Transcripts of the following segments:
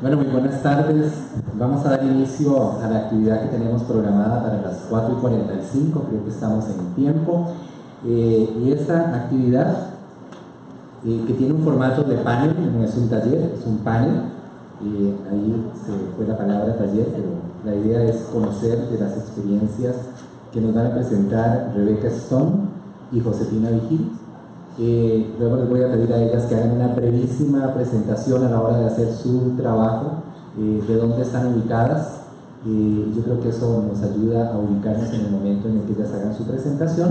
Bueno, muy buenas tardes. Vamos a dar inicio a la actividad que tenemos programada para las 4:45, creo que estamos en tiempo. Y esta actividad, que tiene un formato de panel, no es un taller, es un panel. Ahí se fue la palabra taller, pero la idea es conocer de las experiencias que nos van a presentar Rebeca Stone y Josefina Vigil. Luego les voy a pedir a ellas que hagan una brevísima presentación a la hora de hacer su trabajo, de dónde están ubicadas. Yo creo que eso nos ayuda a ubicarnos en el momento en el que ellas hagan su presentación.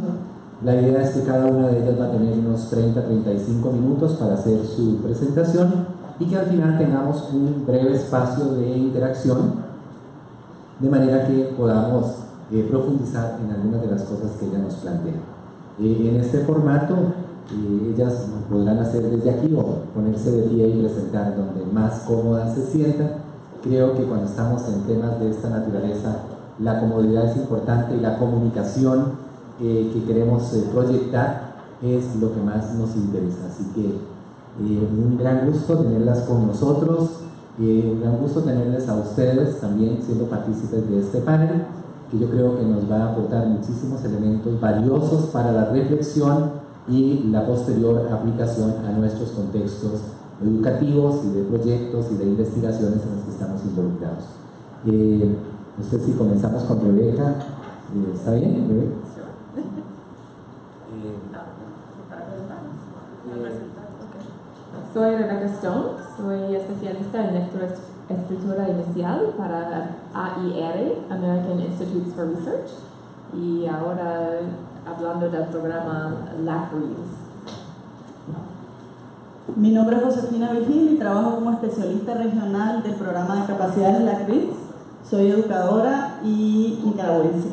La idea es que cada una de ellas va a tener unos 30-35 minutos para hacer su presentación y que al final tengamos un breve espacio de interacción, de manera que podamos profundizar en algunas de las cosas que ella nos plantea. En este formato, ellas podrán hacer desde aquí o ponerse de pie y presentar donde más cómodas se sientan. Creo que cuando estamos en temas de esta naturaleza, la comodidad es importante y la comunicación que queremos proyectar es lo que más nos interesa. Así que un gran gusto tenerlas con nosotros, un gran gusto tenerles a ustedes también siendo partícipes de este panel, que yo creo que nos va a aportar muchísimos elementos valiosos para la reflexión y la posterior aplicación a nuestros contextos educativos y de proyectos y de investigaciones en los que estamos involucrados. No sé si comenzamos con Rebeca. ¿Está bien, Rebeca? Soy Rebeca Stone, soy especialista en lectura escritura inicial para AIR, American Institutes for Research, y ahora hablando del programa LACRIDS. Mi nombre es Josefina Vigil y trabajo como especialista regional del programa de capacidades LACRIDS. Soy educadora y nicaragüense,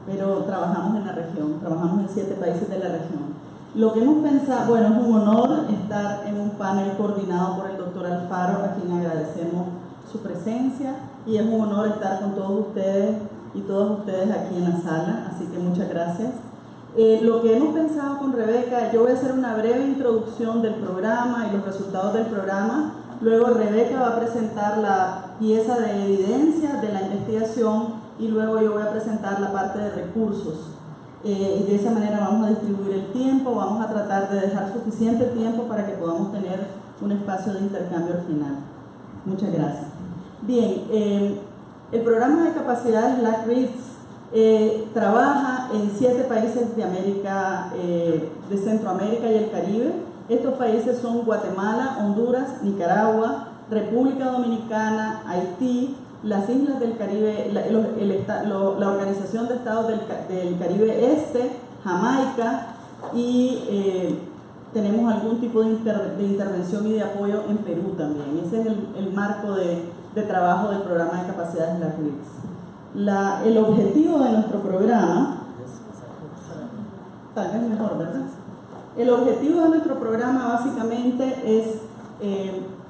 pero trabajamos en la región, trabajamos en 7 países de la región. Lo que hemos pensado, bueno, es un honor estar en un panel coordinado por el doctor Alfaro, a quien agradecemos su presencia, y es un honor estar con todos ustedes y todos ustedes aquí en la sala, así que muchas gracias. Lo que hemos pensado con Rebeca, yo voy a hacer una breve introducción del programa y los resultados del programa. Luego Rebeca va a presentar la pieza de evidencia de la investigación y luego yo voy a presentar la parte de recursos. Y de esa manera vamos a distribuir el tiempo, vamos a tratar de dejar suficiente tiempo para que podamos tener un espacio de intercambio al final. Muchas gracias. Bien, el programa de capacidades LACRIDS trabaja en 7 países de América, de Centroamérica y el Caribe. Estos países son Guatemala, Honduras, Nicaragua, República Dominicana, Haití, las islas del Caribe, la Organización de Estados del Caribe Este, Jamaica, y tenemos algún tipo de intervención y de apoyo en Perú también. Ese es el marco de trabajo del programa de capacidades LACRIDS. El objetivo de nuestro programa, tal vez mejor, ¿verdad? El objetivo de nuestro programa básicamente es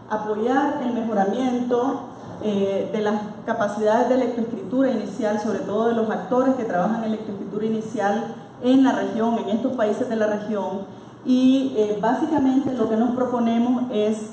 apoyar el mejoramiento de las capacidades de lectoescritura inicial, sobre todo de los actores que trabajan en lectoescritura inicial en la región, en estos países de la región, y básicamente lo que nos proponemos es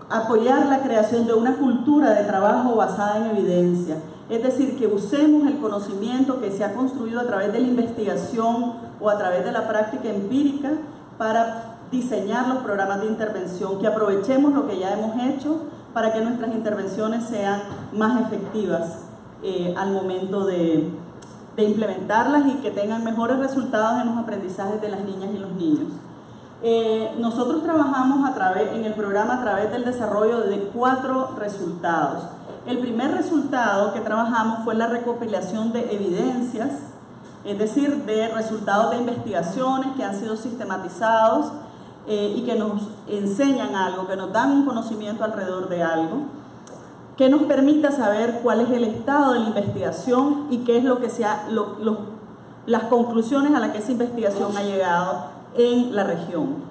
apoyar la creación de una cultura de trabajo basada en evidencia, es decir, que usemos el conocimiento que se ha construido a través de la investigación o a través de la práctica empírica para diseñar los programas de intervención, que aprovechemos lo que ya hemos hecho para que nuestras intervenciones sean más efectivas al momento de implementarlas y que tengan mejores resultados en los aprendizajes de las niñas y los niños. Nosotros trabajamos en el programa a través del desarrollo de 4 resultados. El primer resultado que trabajamos fue la recopilación de evidencias, es decir, de resultados de investigaciones que han sido sistematizados y que nos enseñan algo, que nos dan un conocimiento alrededor de algo, que nos permita saber cuál es el estado de la investigación y qué es lo que las conclusiones a las que esa investigación ha llegado en la región.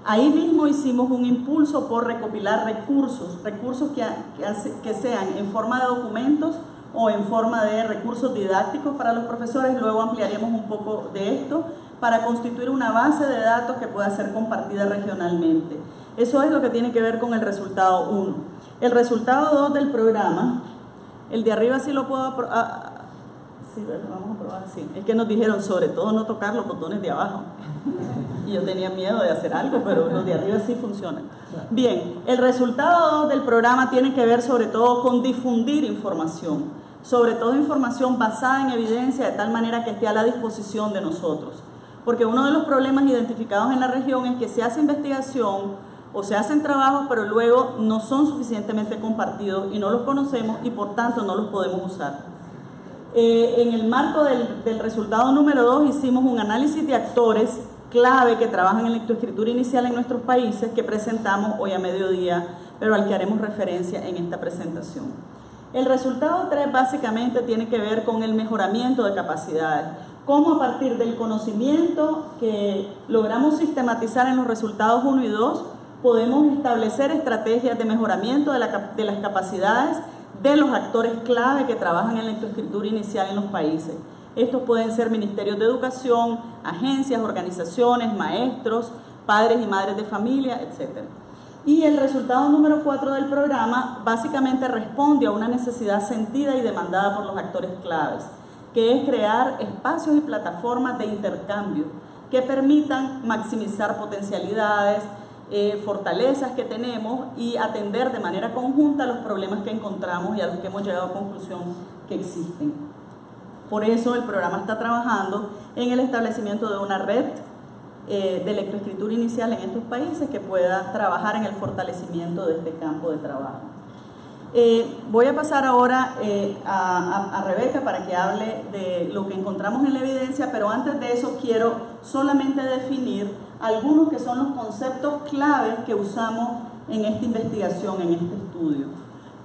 Ahí mismo hicimos un impulso por recopilar recursos que sean en forma de documentos o en forma de recursos didácticos para los profesores. Luego ampliaremos un poco de esto para constituir una base de datos que pueda ser compartida regionalmente. Eso es lo que tiene que ver con el resultado 1. El resultado 2 del programa, el de arriba sí lo puedo sí, vamos a probar, sí. Es que nos dijeron sobre todo no tocar los botones de abajo. Y yo tenía miedo de hacer algo, pero los de arriba sí funcionan. Bien, el resultado 2 del programa tiene que ver sobre todo con difundir información, sobre todo información basada en evidencia de tal manera que esté a la disposición de nosotros. Porque uno de los problemas identificados en la región es que se hace investigación o se hacen trabajos, pero luego no son suficientemente compartidos y no los conocemos y por tanto no los podemos usar. En el marco del resultado número 2 hicimos un análisis de actores clave que trabajan en lectoescritura inicial en nuestros países que presentamos hoy a mediodía, pero al que haremos referencia en esta presentación. El resultado 3 básicamente tiene que ver con el mejoramiento de capacidades, cómo a partir del conocimiento que logramos sistematizar en los resultados 1 y 2 podemos establecer estrategias de mejoramiento de las capacidades de los actores clave que trabajan en lectoescritura inicial en los países. Estos pueden ser ministerios de educación, agencias, organizaciones, maestros, padres y madres de familia, etc. Y el resultado número 4 del programa básicamente responde a una necesidad sentida y demandada por los actores claves, que es crear espacios y plataformas de intercambio que permitan maximizar potencialidades, fortalezas que tenemos y atender de manera conjunta los problemas que encontramos y a los que hemos llegado a conclusión que existen. Por eso el programa está trabajando en el establecimiento de una red de lectoescritura inicial en estos países que pueda trabajar en el fortalecimiento de este campo de trabajo. Voy a pasar ahora a Rebeca para que hable de lo que encontramos en la evidencia, pero antes de eso quiero solamente definir algunos que son los conceptos claves que usamos en esta investigación, en este estudio,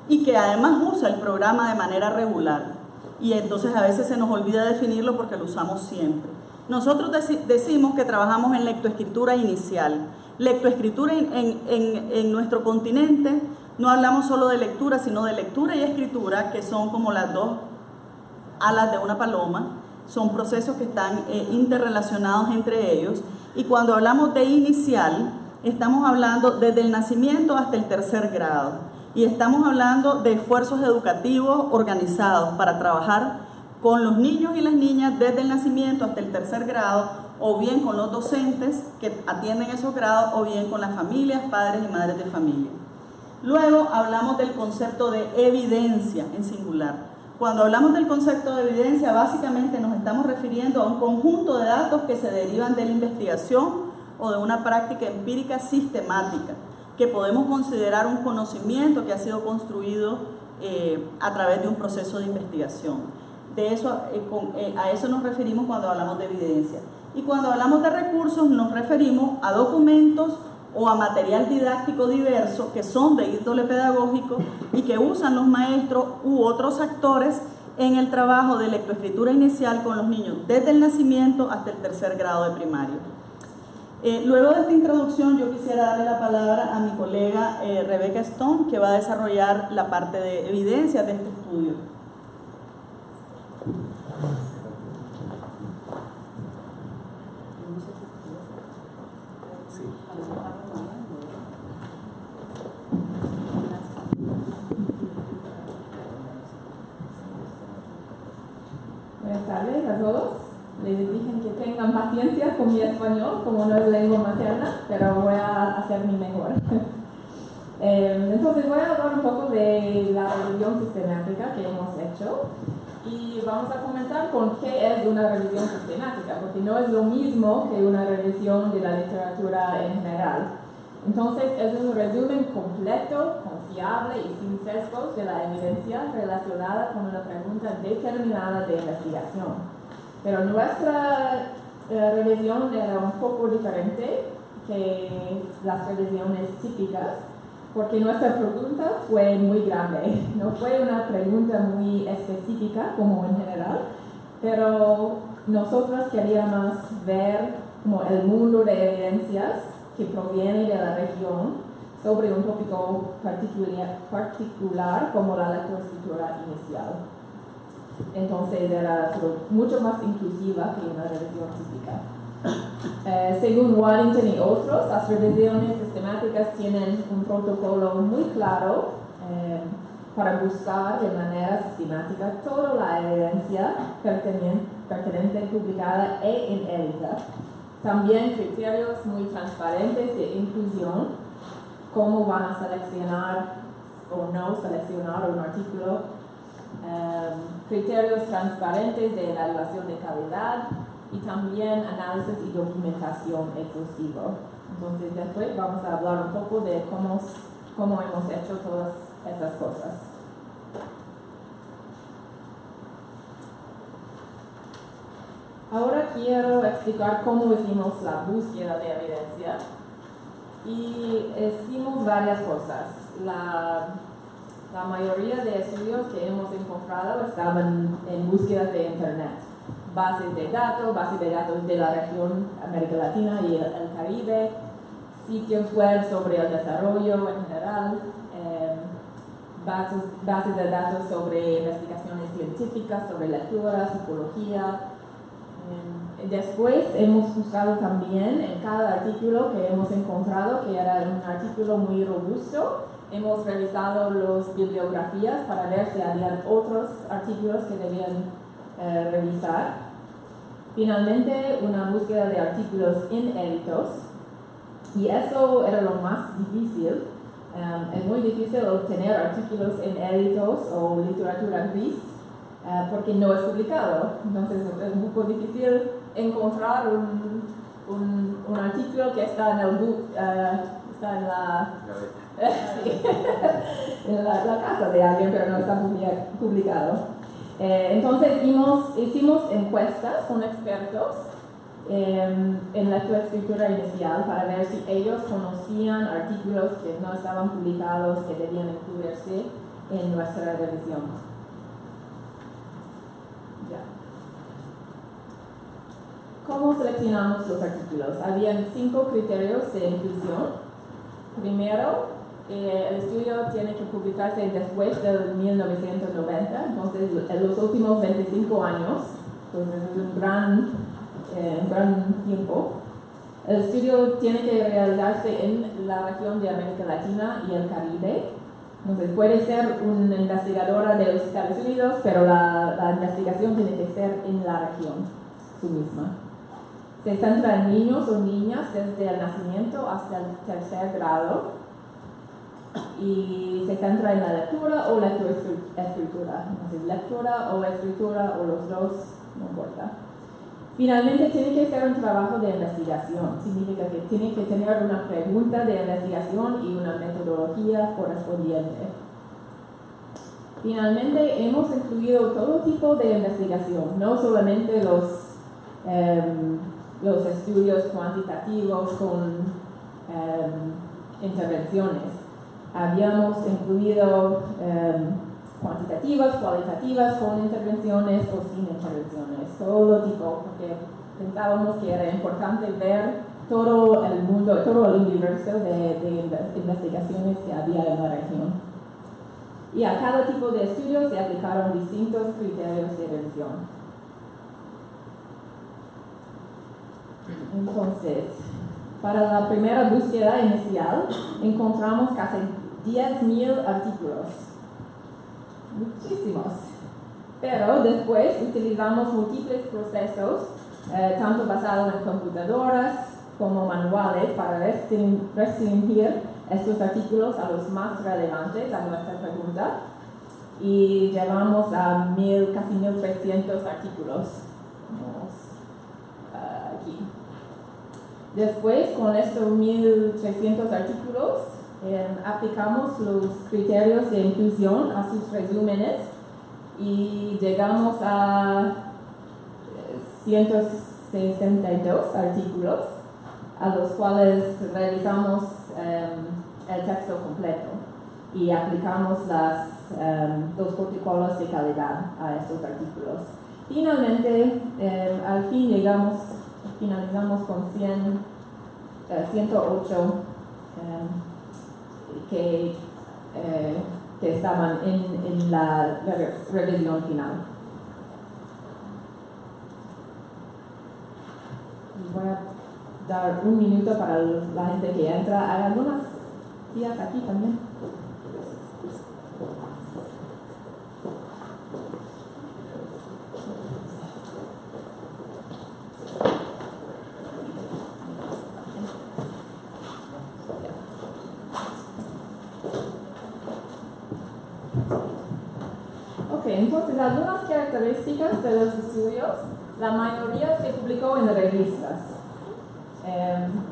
y que además usa el programa de manera regular. Y entonces a veces se nos olvida definirlo porque lo usamos siempre. Nosotros decimos que trabajamos en lectoescritura inicial. Lectoescritura en nuestro continente no hablamos solo de lectura, sino de lectura y escritura, que son como las dos alas de una paloma. Son procesos que están interrelacionados entre ellos. Y cuando hablamos de inicial, estamos hablando desde el nacimiento hasta el 3er grado. Y estamos hablando de esfuerzos educativos organizados para trabajar con los niños y las niñas desde el nacimiento hasta el 3er grado, o bien con los docentes que atienden esos grados, o bien con las familias, padres y madres de familia. Luego hablamos del concepto de evidencia en singular. Cuando hablamos del concepto de evidencia, básicamente nos estamos refiriendo a un conjunto de datos que se derivan de la investigación o de una práctica empírica sistemática, que podemos considerar un conocimiento que ha sido construido a través de un proceso de investigación. A eso nos referimos cuando hablamos de evidencia. Y cuando hablamos de recursos nos referimos a documentos o a material didáctico diverso que son de índole pedagógico y que usan los maestros u otros actores en el trabajo de lectoescritura inicial con los niños desde el nacimiento hasta el 3er grado de primaria. Luego de esta introducción yo quisiera darle la palabra a mi colega Rebeca Stone, que va a desarrollar la parte de evidencias de este estudio. Buenas tardes a todos. Les dije que tengan paciencia con mi español, como no es lengua materna, pero voy a hacer mi mejor. Entonces voy a hablar un poco de la revisión sistemática que hemos hecho y vamos a comenzar con qué es una revisión sistemática, porque no es lo mismo que una revisión de la literatura en general. Entonces es un resumen completo, confiable y sin sesgos de la evidencia relacionada con una pregunta determinada de investigación. Pero nuestra revisión era un poco diferente que las revisiones típicas, porque nuestra pregunta fue muy grande. No fue una pregunta muy específica como en general, pero nosotros queríamos ver como el mundo de evidencias que proviene de la región sobre un tópico particular como la lectoescritura inicial. Entonces era mucho más inclusiva que una revisión típica. Según Waddington y otros, las revisiones sistemáticas tienen un protocolo muy claro para buscar de manera sistemática toda la evidencia pertinente publicada e inédita. También criterios muy transparentes de inclusión, cómo van a seleccionar o no seleccionar un artículo, criterios transparentes de evaluación de calidad y también análisis y documentación exhaustivo. Entonces después vamos a hablar un poco de cómo hemos hecho todas estas cosas. Ahora quiero explicar cómo hicimos la búsqueda de evidencia. Y hicimos varias cosas. La mayoría de estudios que hemos encontrado estaban en búsquedas de Internet. Bases de datos de la región América Latina y el Caribe, sitios web sobre el desarrollo en general, bases de datos sobre investigaciones científicas, sobre lectura, psicología. Después hemos buscado también en cada artículo que hemos encontrado, que era un artículo muy robusto, hemos revisado las bibliografías para ver si había otros artículos que debían revisar. Finalmente, una búsqueda de artículos inéditos, y eso era lo más difícil. Es muy difícil obtener artículos inéditos o literatura gris porque no es publicado. Entonces es muy difícil encontrar un artículo que está en el está en la sí, en la casa de alguien, pero no está publicado. Entonces hicimos encuestas con expertos en lectoescritura inicial para ver si ellos conocían artículos que no estaban publicados que debían incluirse en nuestra revisión. ¿Cómo seleccionamos los artículos? Habían 5 criterios de inclusión. Primero, el estudio tiene que publicarse después del 1990, entonces en los últimos 25 años, entonces es un gran tiempo. El estudio tiene que realizarse en la región de América Latina y el Caribe. Entonces puede ser una investigadora de los Estados Unidos, pero la investigación tiene que ser en la región su misma. Se centra en niños o niñas desde el nacimiento hasta el 3er grado y se centra en la lectura o lectoescritura. Entonces, lectura o escritura o los dos, no importa. Finalmente, tiene que ser un trabajo de investigación. Significa que tiene que tener una pregunta de investigación y una metodología correspondiente. Finalmente, hemos incluido todo tipo de investigación, no solamente los estudios cuantitativos con intervenciones. Habíamos incluido cuantitativas, cualitativas, con intervenciones o sin intervenciones, todo tipo, porque pensábamos que era importante ver todo el mundo, todo el universo de investigaciones que había en la región. Y a cada tipo de estudio se aplicaron distintos criterios de revisión. Entonces, para la primera búsqueda inicial, encontramos casi 10,000 artículos. Muchísimos. Pero después utilizamos múltiples procesos, tanto basados en computadoras como manuales, para restringir estos artículos a los más relevantes a nuestra pregunta. Y llevamos a casi 1,300 artículos. Aquí. Después, con estos 1,300 artículos, aplicamos los criterios de inclusión a sus resúmenes y llegamos a 162 artículos, a los cuales revisamos el texto completo y aplicamos los protocolos de calidad a estos artículos. Finalmente, al fin finalizamos con 108 que estaban en la revisión final. Voy a dar un minuto para la gente que entra. Hay algunas sillas aquí también. Ok, entonces algunas características de los estudios. La mayoría se publicó en revistas.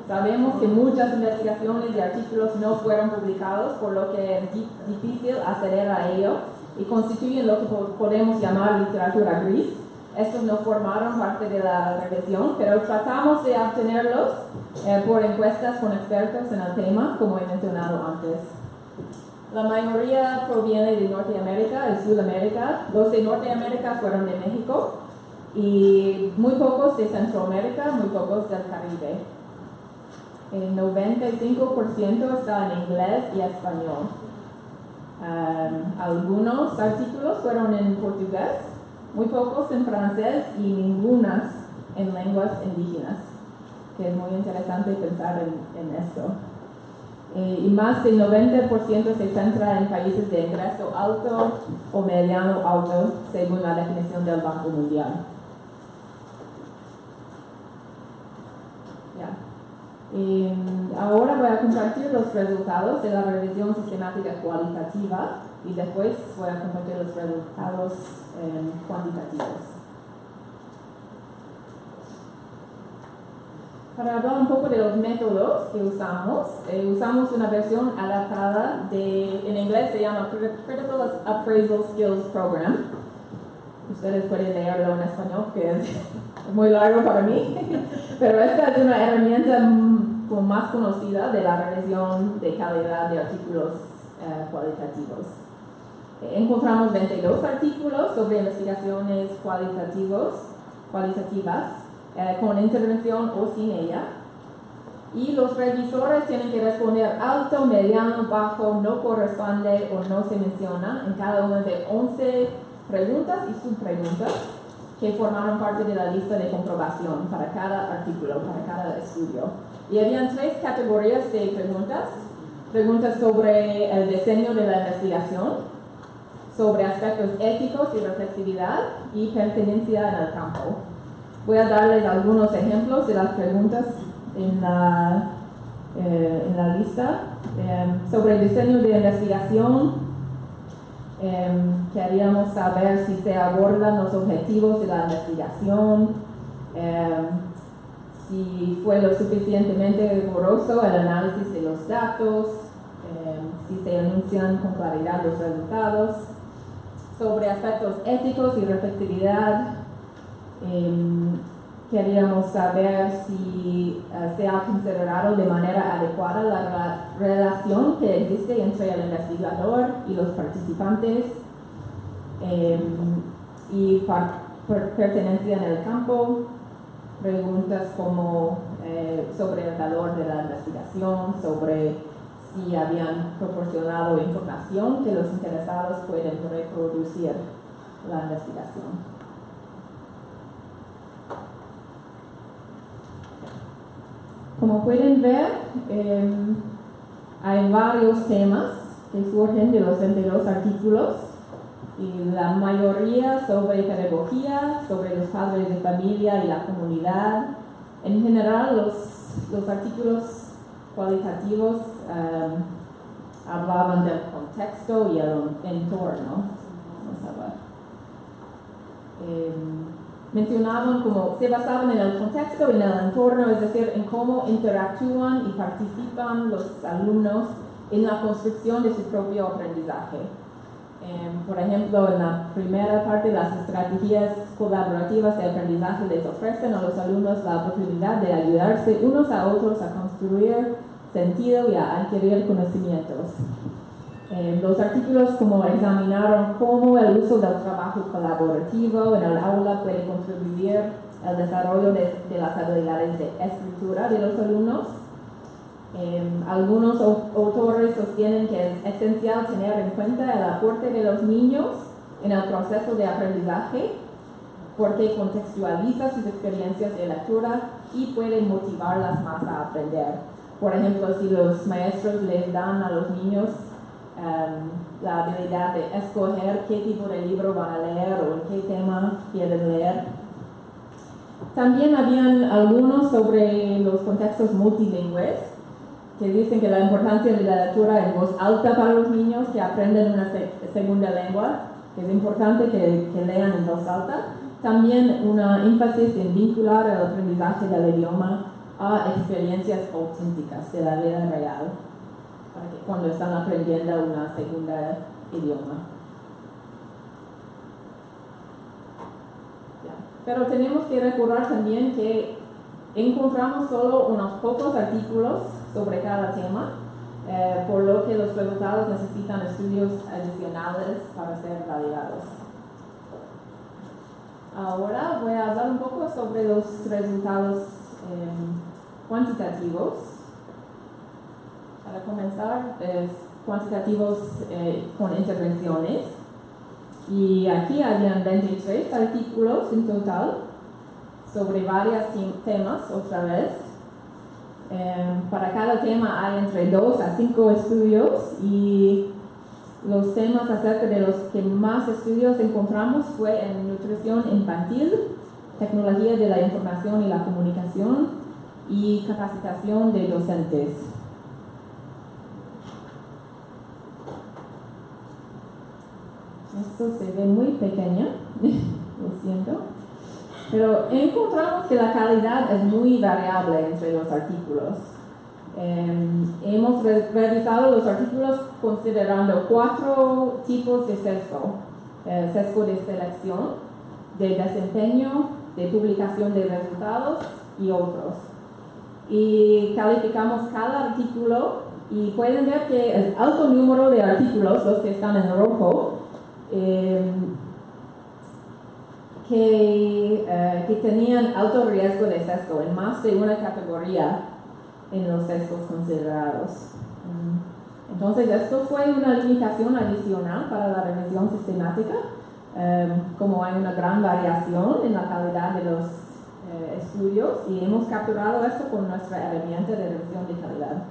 Sabemos que muchas investigaciones y artículos no fueron publicados, por lo que es difícil acceder a ello y constituyen lo que podemos llamar literatura gris. Estos no formaron parte de la revisión, pero tratamos de obtenerlos por encuestas con expertos en el tema, como he mencionado antes. La mayoría proviene de Norteamérica y Sudamérica. Los de Norteamérica fueron de México y muy pocos de Centroamérica, muy pocos del Caribe. El 95% está en inglés y español. Algunos artículos fueron en portugués, muy pocos en francés y ningunas en lenguas indígenas, que es muy interesante pensar en esto. Y más del 90% se centra en países de ingreso alto o mediano alto, según la definición del Banco Mundial. Ahora voy a compartir los resultados de la revisión sistemática cualitativa y después voy a compartir los resultados cuantitativos. Para hablar un poco de los métodos que usamos, usamos una versión adaptada en inglés se llama Critical Appraisal Skills Program. Ustedes pueden leerlo en español, que es muy largo para mí, pero esta es una herramienta más conocida de la revisión de calidad de artículos cualitativos. Encontramos 22 artículos sobre investigaciones cualitativas, con intervención o sin ella, y los revisores tienen que responder alto, mediano, bajo, no corresponde o no se menciona en cada una de 11 preguntas y subpreguntas que formaron parte de la lista de comprobación para cada artículo, para cada estudio. Y habían 3 categorías de preguntas: preguntas sobre el diseño de la investigación, sobre aspectos éticos y reflexividad, y pertenencia en el campo. Voy a darles algunos ejemplos de las preguntas en la lista. Sobre el diseño de investigación, queríamos saber si se abordan los objetivos de la investigación, si fue lo suficientemente riguroso el análisis de los datos, si se anuncian con claridad los resultados. Sobre aspectos éticos y reflexividad, queríamos saber si se ha considerado de manera adecuada la relación que existe entre el investigador y los participantes, y pertenencia en el campo. Preguntas como sobre el valor de la investigación, sobre si habían proporcionado información que los interesados pueden reproducir la investigación. Como pueden ver, hay varios temas que surgen de los 22 artículos, y la mayoría sobre pedagogía, sobre los padres de familia y la comunidad. En general, los artículos cualitativos hablaban del contexto y el entorno. Vamos a ver. Mencionaban cómo se basaban en el contexto y en el entorno, es decir, en cómo interactúan y participan los alumnos en la construcción de su propio aprendizaje. Por ejemplo, en la primera parte, las estrategias colaborativas de aprendizaje les ofrecen a los alumnos la oportunidad de ayudarse unos a otros a construir sentido y a adquirir conocimientos. Los artículos como examinaron cómo el uso del trabajo colaborativo en el aula puede contribuir al desarrollo de las habilidades de escritura de los alumnos. Algunos autores sostienen que es esencial tener en cuenta el aporte de los niños en el proceso de aprendizaje, porque contextualiza sus experiencias de lectura y puede motivarlas más a aprender. Por ejemplo, si los maestros les dan a los niños la habilidad de escoger qué tipo de libro van a leer o en qué tema quieren leer. También habían algunos sobre los contextos multilingües, que dicen que la importancia de la lectura en voz alta para los niños que aprenden una segunda lengua, que es importante que lean en voz alta. También una énfasis en vincular el aprendizaje del idioma a experiencias auténticas de la vida real, para que cuando están aprendiendo una segunda idioma. Pero tenemos que recordar también que encontramos solo unos pocos artículos sobre cada tema, por lo que los resultados necesitan estudios adicionales para ser validados. Ahora voy a hablar un poco sobre los resultados cuantitativos. Para comenzar, cuantitativos con intervenciones. Y aquí habían 23 artículos en total sobre varios temas otra vez. Para cada tema hay entre 2 a 5 estudios y los temas acerca de los que más estudios encontramos fue en nutrición infantil, tecnología de la información y la comunicación y capacitación de docentes. Esto se ve muy pequeño, lo siento. Pero encontramos que la calidad es muy variable entre los artículos. Hemos revisado los artículos considerando 4 tipos de sesgo. Sesgo de selección, de desempeño, de publicación de resultados y otros. Y calificamos cada artículo y pueden ver que es alto número de artículos, los que están en rojo, que tenían alto riesgo de sesgo en más de una categoría en los sesgos considerados. Entonces, esto fue una limitación adicional para la revisión sistemática, como hay una gran variación en la calidad de los estudios, y hemos capturado esto con nuestra herramienta de revisión de calidad.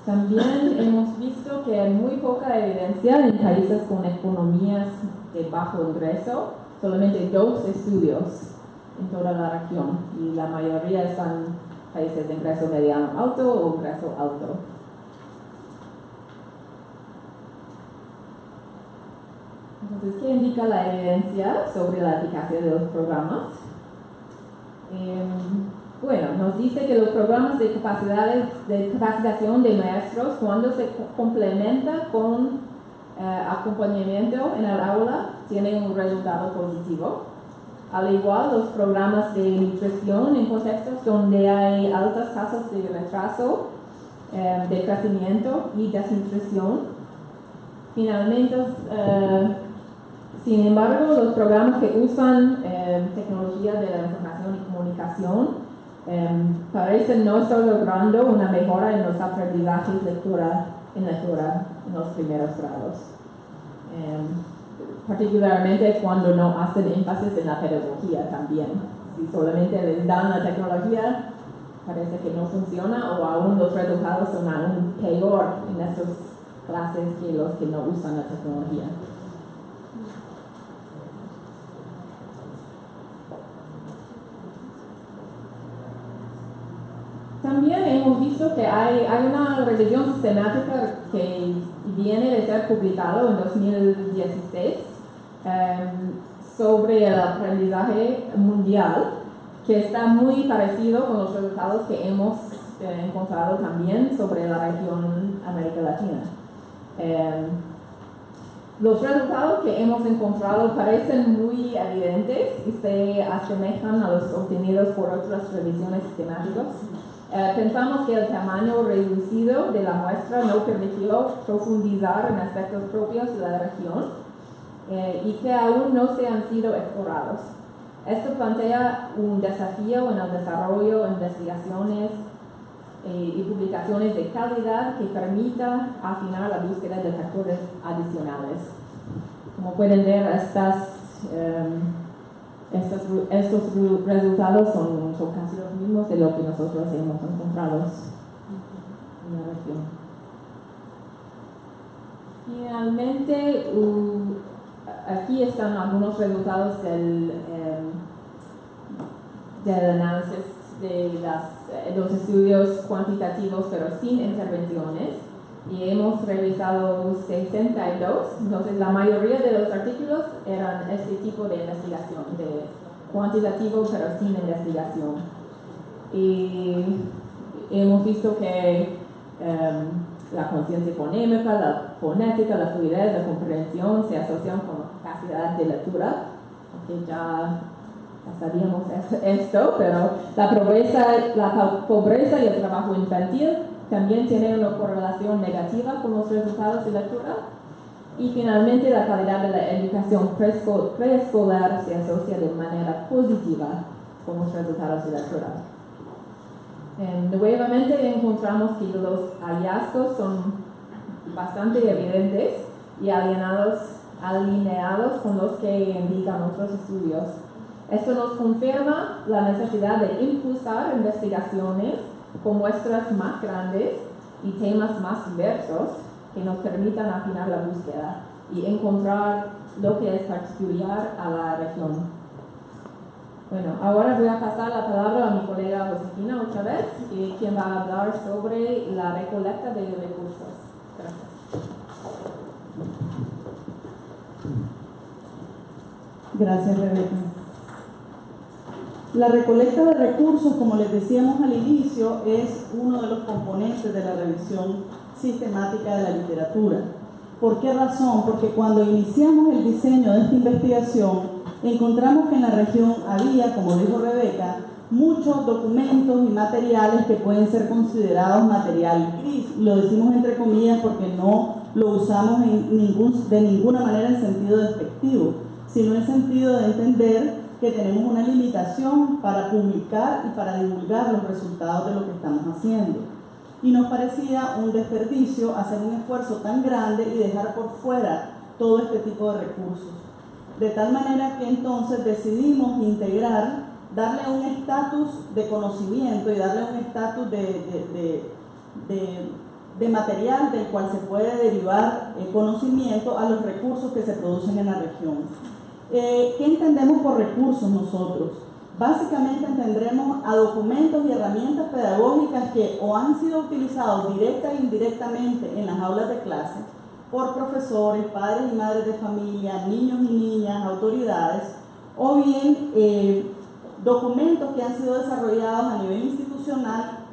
También hemos visto que hay muy poca evidencia en países con economías de bajo ingreso, solamente 2 estudios en toda la región, y la mayoría están países de ingreso mediano alto o ingreso alto. Entonces, ¿qué indica la evidencia sobre la eficacia de los programas? Bueno, nos dice que los programas de capacitación de maestros, cuando se complementa con acompañamiento en el aula, tienen un resultado positivo. Al igual, los programas de nutrición en contextos donde hay altas tasas de retraso, de crecimiento y desnutrición. Finalmente, sin embargo, los programas que usan tecnología de la información y comunicación parecen no estar logrando una mejora en los aprendizajes en lectura en los primeros grados. Particularmente cuando no hacen énfasis en la pedagogía también. Si solamente les dan la tecnología, parece que no funciona, o aún los resultados son aún peor en estas clases que los que no usan la tecnología. También hemos visto que hay una revisión sistemática que viene de ser publicado en 2016 sobre el aprendizaje mundial, que está muy parecido con los resultados que hemos encontrado también sobre la región América Latina. Los resultados que hemos encontrado parecen muy evidentes y se asemejan a los obtenidos por otras revisiones sistemáticas. Pensamos que el tamaño reducido de la muestra no permitió profundizar en aspectos propios de la región y que aún no se han sido explorados. Esto plantea un desafío en el desarrollo de investigaciones y publicaciones de calidad que permita afinar la búsqueda de factores adicionales. Como pueden ver, estos resultados son casi los mismos de lo que nosotros hemos encontrado en la región. Finalmente, aquí están algunos resultados del análisis de los estudios cuantitativos, pero sin intervenciones. Y hemos revisado 62, entonces la mayoría de los artículos eran este tipo de investigación, de cuantitativo pero sin investigación. Y hemos visto que la conciencia fonémica, la fonética, la fluidez, la comprensión se asocian con la capacidad de lectura, porque ya sabíamos esto, pero la pobreza y el trabajo infantil también tienen una correlación negativa con los resultados de lectura. Y finalmente, la calidad de la educación preescolar se asocia de manera positiva con los resultados de lectura. Nuevamente encontramos que los hallazgos son bastante evidentes y alineados con los que indican otros estudios. Esto nos confirma la necesidad de impulsar investigaciones con muestras más grandes y temas más diversos que nos permitan afinar la búsqueda y encontrar lo que es particular a la región. Bueno, ahora voy a pasar la palabra a mi colega Josefina otra vez, quien va a hablar sobre la recolecta de recursos. Gracias. Gracias, Rebeca. La recolecta de recursos, como les decíamos al inicio, es uno de los componentes de la revisión sistemática de la literatura. ¿Por qué razón? Porque cuando iniciamos el diseño de esta investigación, encontramos que en la región había, como dijo Rebeca, muchos documentos y materiales que pueden ser considerados material gris. Lo decimos entre comillas porque no lo usamos de ninguna manera en sentido despectivo, sino en sentido de entender que tenemos una limitación para publicar y para divulgar los resultados de lo que estamos haciendo. Y nos parecía un desperdicio hacer un esfuerzo tan grande y dejar por fuera todo este tipo de recursos. De tal manera que entonces decidimos integrar, darle un estatus de conocimiento y darle un estatus de material del cual se puede derivar conocimiento a los recursos que se producen en la región. ¿Qué entendemos por recursos nosotros? Básicamente entendremos a documentos y herramientas pedagógicas que o han sido utilizados directa e indirectamente en las aulas de clase por profesores, padres y madres de familia, niños y niñas, autoridades, o bien documentos que han sido desarrollados a nivel institucional,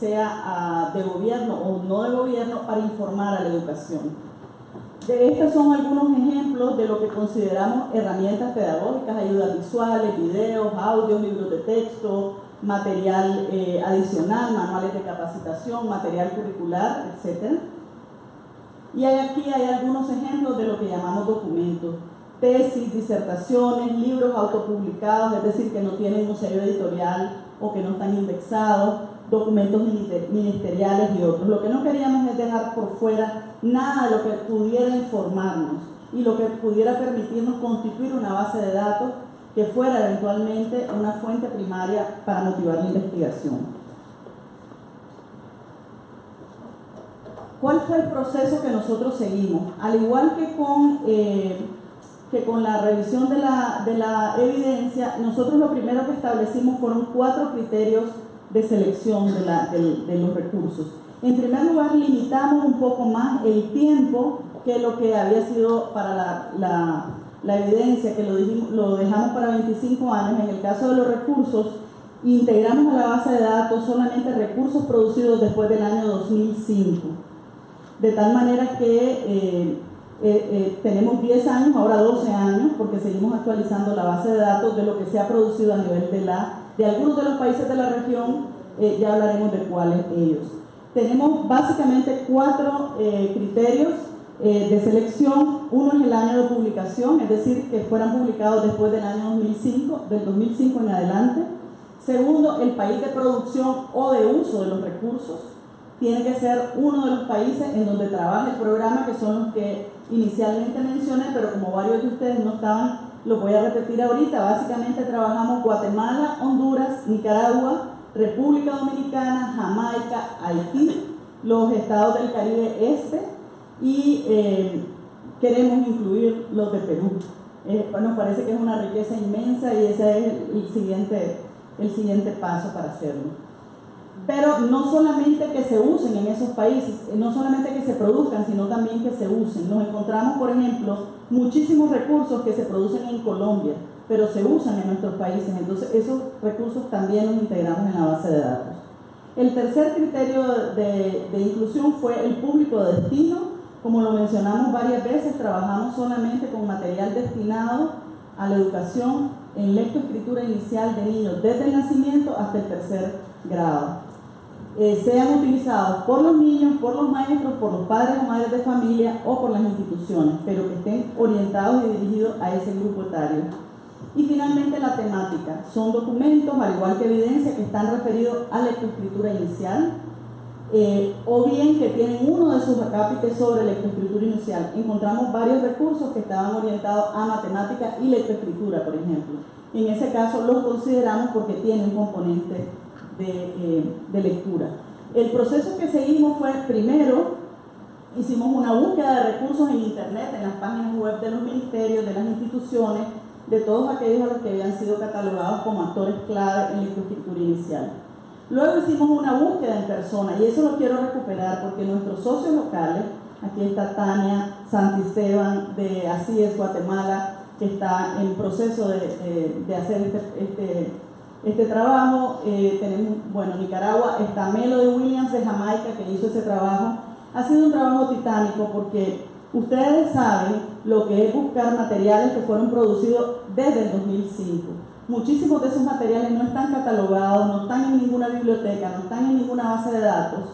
sea de gobierno o no de gobierno, para informar a la educación. Estos son algunos ejemplos de lo que consideramos herramientas pedagógicas: ayudas visuales, videos, audios, libros de texto, material adicional, manuales de capacitación, material curricular, etc. Y aquí hay algunos ejemplos de lo que llamamos documentos: tesis, disertaciones, libros autopublicados, es decir, que no tienen un sello editorial o que no están indexados, documentos ministeriales y otros. Lo que no queríamos es dejar por fuera nada de lo que pudiera informarnos y lo que pudiera permitirnos constituir una base de datos que fuera eventualmente una fuente primaria para motivar la investigación. ¿Cuál fue el proceso que nosotros seguimos? Al igual que con la revisión de la evidencia, nosotros lo primero que establecimos fueron 4 criterios de selección de los recursos. En primer lugar, limitamos un poco más el tiempo que lo que había sido para la evidencia, que lo dejamos para 25 años. En el caso de los recursos, integramos a la base de datos solamente recursos producidos después del año 2005. De tal manera que tenemos 10 años, ahora 12 años, porque seguimos actualizando la base de datos de lo que se ha producido a nivel de algunos de los países de la región. Ya hablaremos de cuáles ellos. Tenemos básicamente 4 criterios de selección. Uno es el año de publicación, es decir, que fueran publicados después del año 2005, del 2005 en adelante. Segundo, el país de producción o de uso de los recursos tiene que ser uno de los países en donde trabaja el programa, que son los que inicialmente mencioné, pero como varios de ustedes no estaban, lo voy a repetir ahorita. Básicamente trabajamos Guatemala, Honduras, Nicaragua, República Dominicana, Jamaica, Haití, los estados del Caribe Este y queremos incluir los de Perú. Nos parece que es una riqueza inmensa y ese es el siguiente paso para hacerlo. Pero no solamente que se usen en esos países, no solamente que se produzcan, sino también que se usen. Nos encontramos, por ejemplo, muchísimos recursos que se producen en Colombia, pero se usan en nuestros países, entonces esos recursos también los integramos en la base de datos. El tercer criterio de inclusión fue el público de destino. Como lo mencionamos varias veces, trabajamos solamente con material destinado a la educación en lectoescritura inicial de niños desde el nacimiento hasta el tercer grado. Sean utilizados por los niños, por los maestros, por los padres o madres de familia o por las instituciones, pero que estén orientados y dirigidos a ese grupo etario. Y finalmente la temática. Son documentos, al igual que evidencia, que están referidos a lectoescritura inicial, o bien que tienen uno de sus acápites sobre lectoescritura inicial. Encontramos varios recursos que estaban orientados a matemática y lectoescritura, por ejemplo. En ese caso los consideramos porque tienen un componente de lectura. El proceso que seguimos fue, primero, hicimos una búsqueda de recursos en internet, en las páginas web de los ministerios, de las instituciones, de todos aquellos a los que habían sido catalogados como actores clave en lectoescritura inicial. Luego hicimos una búsqueda en persona, y eso lo quiero recuperar porque nuestros socios locales, aquí está Tania Santisteban de Asíes, Guatemala, que está en proceso de hacer este trabajo. Tenemos, bueno, Nicaragua, está Melody Williams de Jamaica, que hizo ese trabajo. Ha sido un trabajo titánico porque ustedes saben lo que es buscar materiales que fueron producidos desde el 2005. Muchísimos de esos materiales no están catalogados, no están en ninguna biblioteca, no están en ninguna base de datos,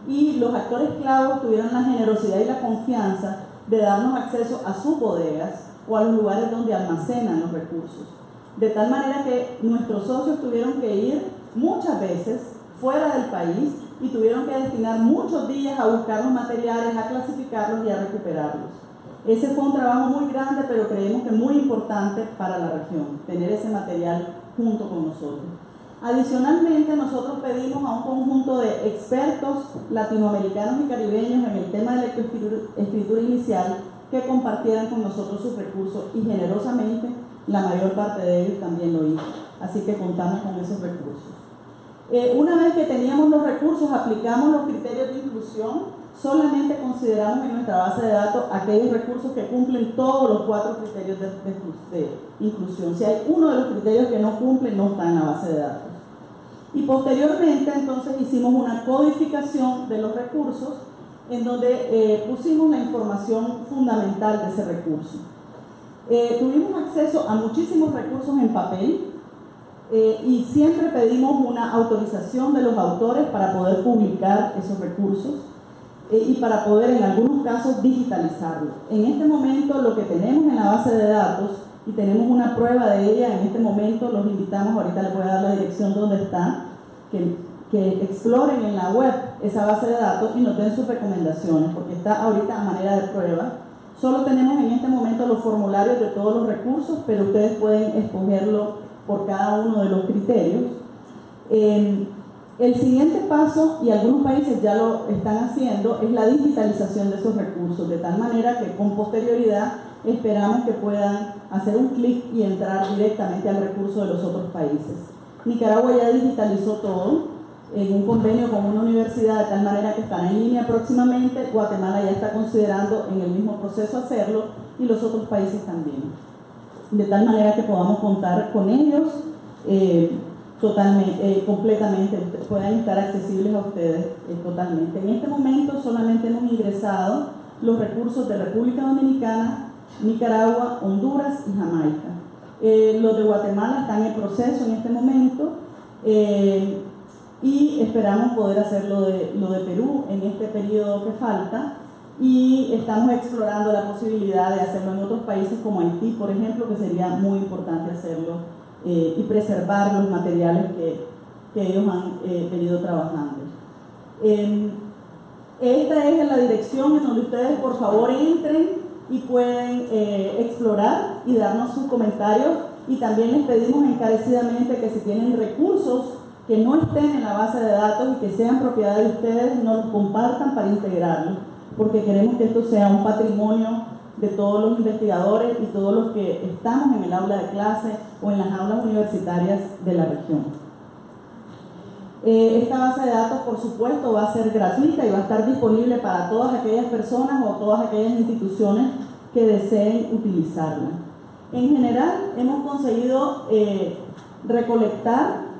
y los actores clavos tuvieron la generosidad y la confianza de darnos acceso a sus bodegas o a los lugares donde almacenan los recursos. De tal manera que nuestros socios tuvieron que ir muchas veces fuera del país y tuvieron que destinar muchos días a buscar los materiales, a clasificarlos y a recuperarlos. Ese fue un trabajo muy grande, pero creemos que muy importante para la región, tener ese material junto con nosotros. Adicionalmente, nosotros pedimos a un conjunto de expertos latinoamericanos y caribeños en el tema de lectoescritura inicial que compartieran con nosotros sus recursos, y generosamente la mayor parte de ellos también lo hizo. Así que contamos con esos recursos. Una vez que teníamos los recursos, aplicamos los criterios de inclusión. Solamente consideramos en nuestra base de datos aquellos recursos que cumplen todos los 4 criterios de inclusión. Si hay uno de los criterios que no cumple, no está en la base de datos. Y posteriormente, entonces, hicimos una codificación de los recursos en donde pusimos la información fundamental de ese recurso. Tuvimos acceso a muchísimos recursos en papel, y siempre pedimos una autorización de los autores para poder publicar esos recursos y para poder en algunos casos digitalizarlos. En este momento lo que tenemos en la base de datos, y tenemos una prueba de ella en este momento, los invitamos, ahorita les voy a dar la dirección donde está, que exploren en la web esa base de datos y nos den sus recomendaciones, porque está ahorita a manera de prueba. Solo tenemos en este momento los formularios de todos los recursos, pero ustedes pueden escogerlo por cada uno de los criterios. El siguiente paso, y algunos países ya lo están haciendo, es la digitalización de esos recursos, de tal manera que con posterioridad esperamos que puedan hacer un clic y entrar directamente al recurso de los otros países. Nicaragua ya digitalizó todo en un convenio con una universidad, de tal manera que están en línea próximamente. Guatemala ya está considerando en el mismo proceso hacerlo, y los otros países también, de tal manera que podamos contar con ellos completamente, puedan estar accesibles a ustedes totalmente. En este momento solamente hemos ingresado los recursos de República Dominicana, Nicaragua, Honduras y Jamaica. Los de Guatemala están en proceso en este momento, y esperamos poder hacer lo de Perú en este periodo que falta, y estamos explorando la posibilidad de hacerlo en otros países como Haití, por ejemplo, que sería muy importante hacerlo y preservar los materiales que ellos han venido trabajando. Esta es la dirección en donde ustedes por favor entren y pueden explorar y darnos sus comentarios, y también les pedimos encarecidamente que si tienen recursos que no estén en la base de datos y que sean propiedad de ustedes, nos los compartan para integrarlos, porque queremos que esto sea un patrimonio de todos los investigadores y todos los que estamos en el aula de clase o en las aulas universitarias de la región. Esta base de datos, por supuesto, va a ser gratuita y va a estar disponible para todas aquellas personas o todas aquellas instituciones que deseen utilizarla. En general, hemos conseguido recolectar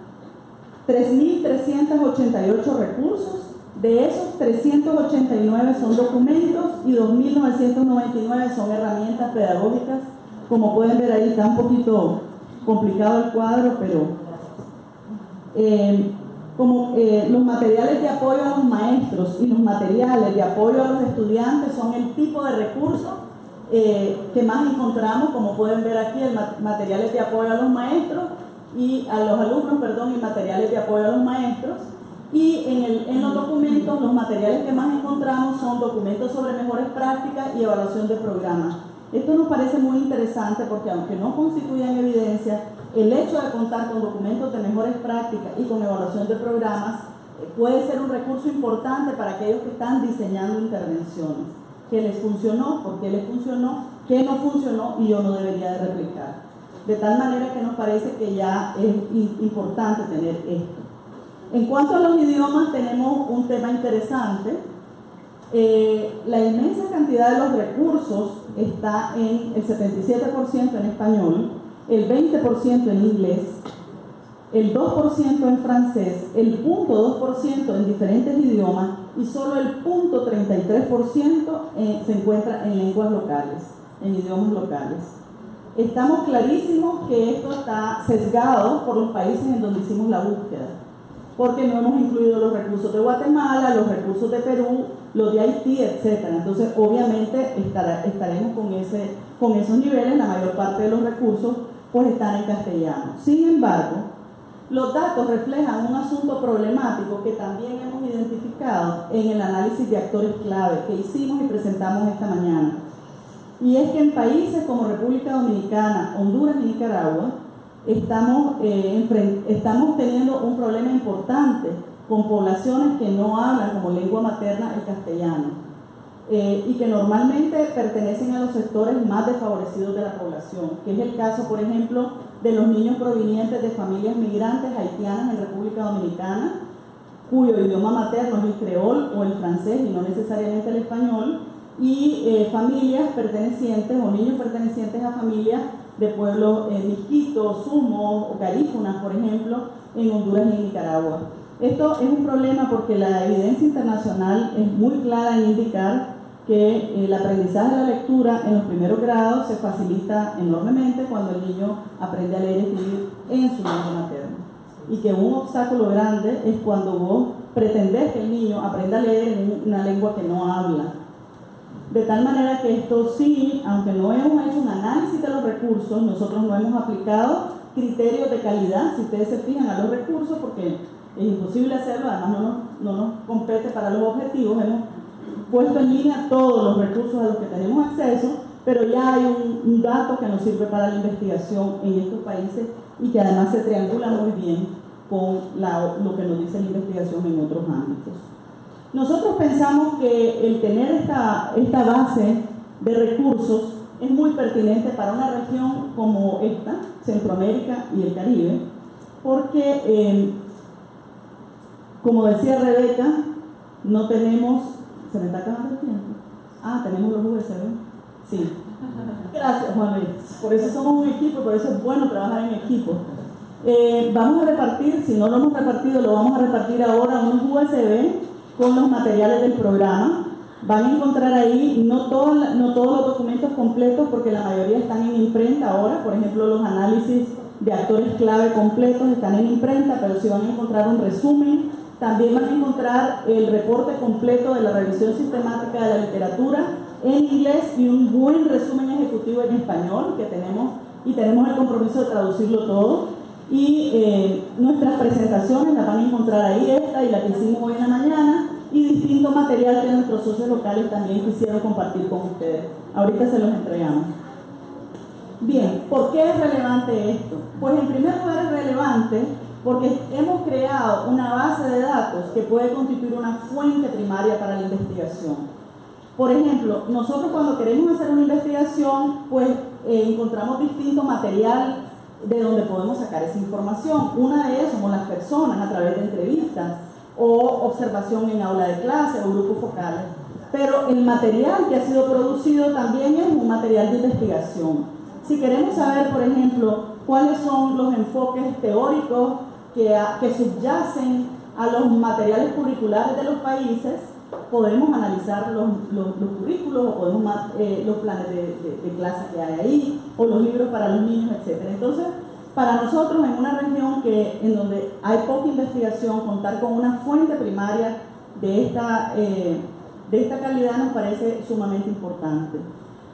3.388 recursos. De esos, 389 son documentos y 2.999 son herramientas pedagógicas. Como pueden ver ahí, está un poquito complicado el cuadro, pero los materiales de apoyo a los maestros y los materiales de apoyo a los estudiantes son el tipo de recurso que más encontramos. Como pueden ver aquí, materiales de apoyo a los maestros y a los alumnos, perdón, y materiales de apoyo a los maestros. Y en los documentos, los materiales que más encontramos son documentos sobre mejores prácticas y evaluación de programas. Esto nos parece muy interesante porque, aunque no constituyan evidencia, el hecho de contar con documentos de mejores prácticas y con evaluación de programas puede ser un recurso importante para aquellos que están diseñando intervenciones. ¿Qué les funcionó? ¿Por qué les funcionó? ¿Qué no funcionó? Y yo no debería de replicar. De tal manera que nos parece que ya es importante tener esto. En cuanto a los idiomas, tenemos un tema interesante. La inmensa cantidad de los recursos está en el 77% en español, el 20% en inglés, el 2% en francés, el 0.2% en diferentes idiomas y solo el 0.33% se encuentra en lenguas locales, en idiomas locales. Estamos clarísimos que esto está sesgado por los países en donde hicimos la búsqueda, porque no hemos incluido los recursos de Guatemala, los recursos de Perú, los de Haití, etc. Entonces, obviamente, estaremos con esos niveles. La mayor parte de los recursos pues están en castellano. Sin embargo, los datos reflejan un asunto problemático que también hemos identificado en el análisis de actores clave que hicimos y presentamos esta mañana. Y es que en países como República Dominicana, Honduras y Nicaragua, estamos teniendo un problema importante con poblaciones que no hablan como lengua materna el castellano y que normalmente pertenecen a los sectores más desfavorecidos de la población, que es el caso, por ejemplo, de los niños provenientes de familias migrantes haitianas en República Dominicana, cuyo idioma materno es el creol o el francés y no necesariamente el español, y familias pertenecientes o niños pertenecientes a familias de pueblos miskitos, sumos o garífunas, por ejemplo, en Honduras y en Nicaragua. Esto es un problema porque la evidencia internacional es muy clara en indicar que el aprendizaje de la lectura en los primeros grados se facilita enormemente cuando el niño aprende a leer y escribir en su lengua materna. Y que un obstáculo grande es cuando vos pretendés que el niño aprenda a leer en una lengua que no habla. De tal manera que esto sí, aunque no hemos hecho un análisis de los recursos, nosotros no hemos aplicado criterios de calidad, si ustedes se fijan, a los recursos, porque es imposible hacerlo, además no nos compete para los objetivos. Hemos puesto en línea todos los recursos a los que tenemos acceso, pero ya hay un dato que nos sirve para la investigación en estos países y que además se triangula muy bien con lo que nos dice la investigación en otros ámbitos. Nosotros pensamos que el tener esta base de recursos es muy pertinente para una región como esta, Centroamérica y el Caribe, porque, como decía Rebeca, no tenemos... ¿Se me está acabando el tiempo? Tenemos los USB. Sí. Gracias, Juan Luis. Por eso somos un equipo, por eso es bueno trabajar en equipo. Vamos a repartir, si no lo hemos repartido, lo vamos a repartir ahora, unos USB con los materiales del programa. Van a encontrar ahí no todos los documentos completos, porque la mayoría están en imprenta ahora. Por ejemplo, los análisis de actores clave completos están en imprenta, pero sí van a encontrar un resumen. También van a encontrar el reporte completo de la revisión sistemática de la literatura en inglés y un buen resumen ejecutivo en español que tenemos y tenemos el compromiso de traducirlo todo. Y nuestras presentaciones las van a encontrar ahí, esta y la que hicimos hoy en la mañana, y distinto material que nuestros socios locales también quisieron compartir con ustedes. Ahorita se los entregamos. Bien, ¿por qué es relevante esto? Pues en primer lugar es relevante porque hemos creado una base de datos que puede constituir una fuente primaria para la investigación. Por ejemplo, nosotros cuando queremos hacer una investigación, pues encontramos distinto material de donde podemos sacar esa información. Una de ellas somos las personas a través de entrevistas o observación en aula de clase o grupos focales. Pero el material que ha sido producido también es un material de investigación. Si queremos saber, por ejemplo, cuáles son los enfoques teóricos que subyacen a los materiales curriculares de los países, podemos analizar los currículos o podemos los planes de clase que hay ahí o los libros para los niños, etc. Entonces, para nosotros en una región en donde hay poca investigación, contar con una fuente primaria de esta calidad nos parece sumamente importante.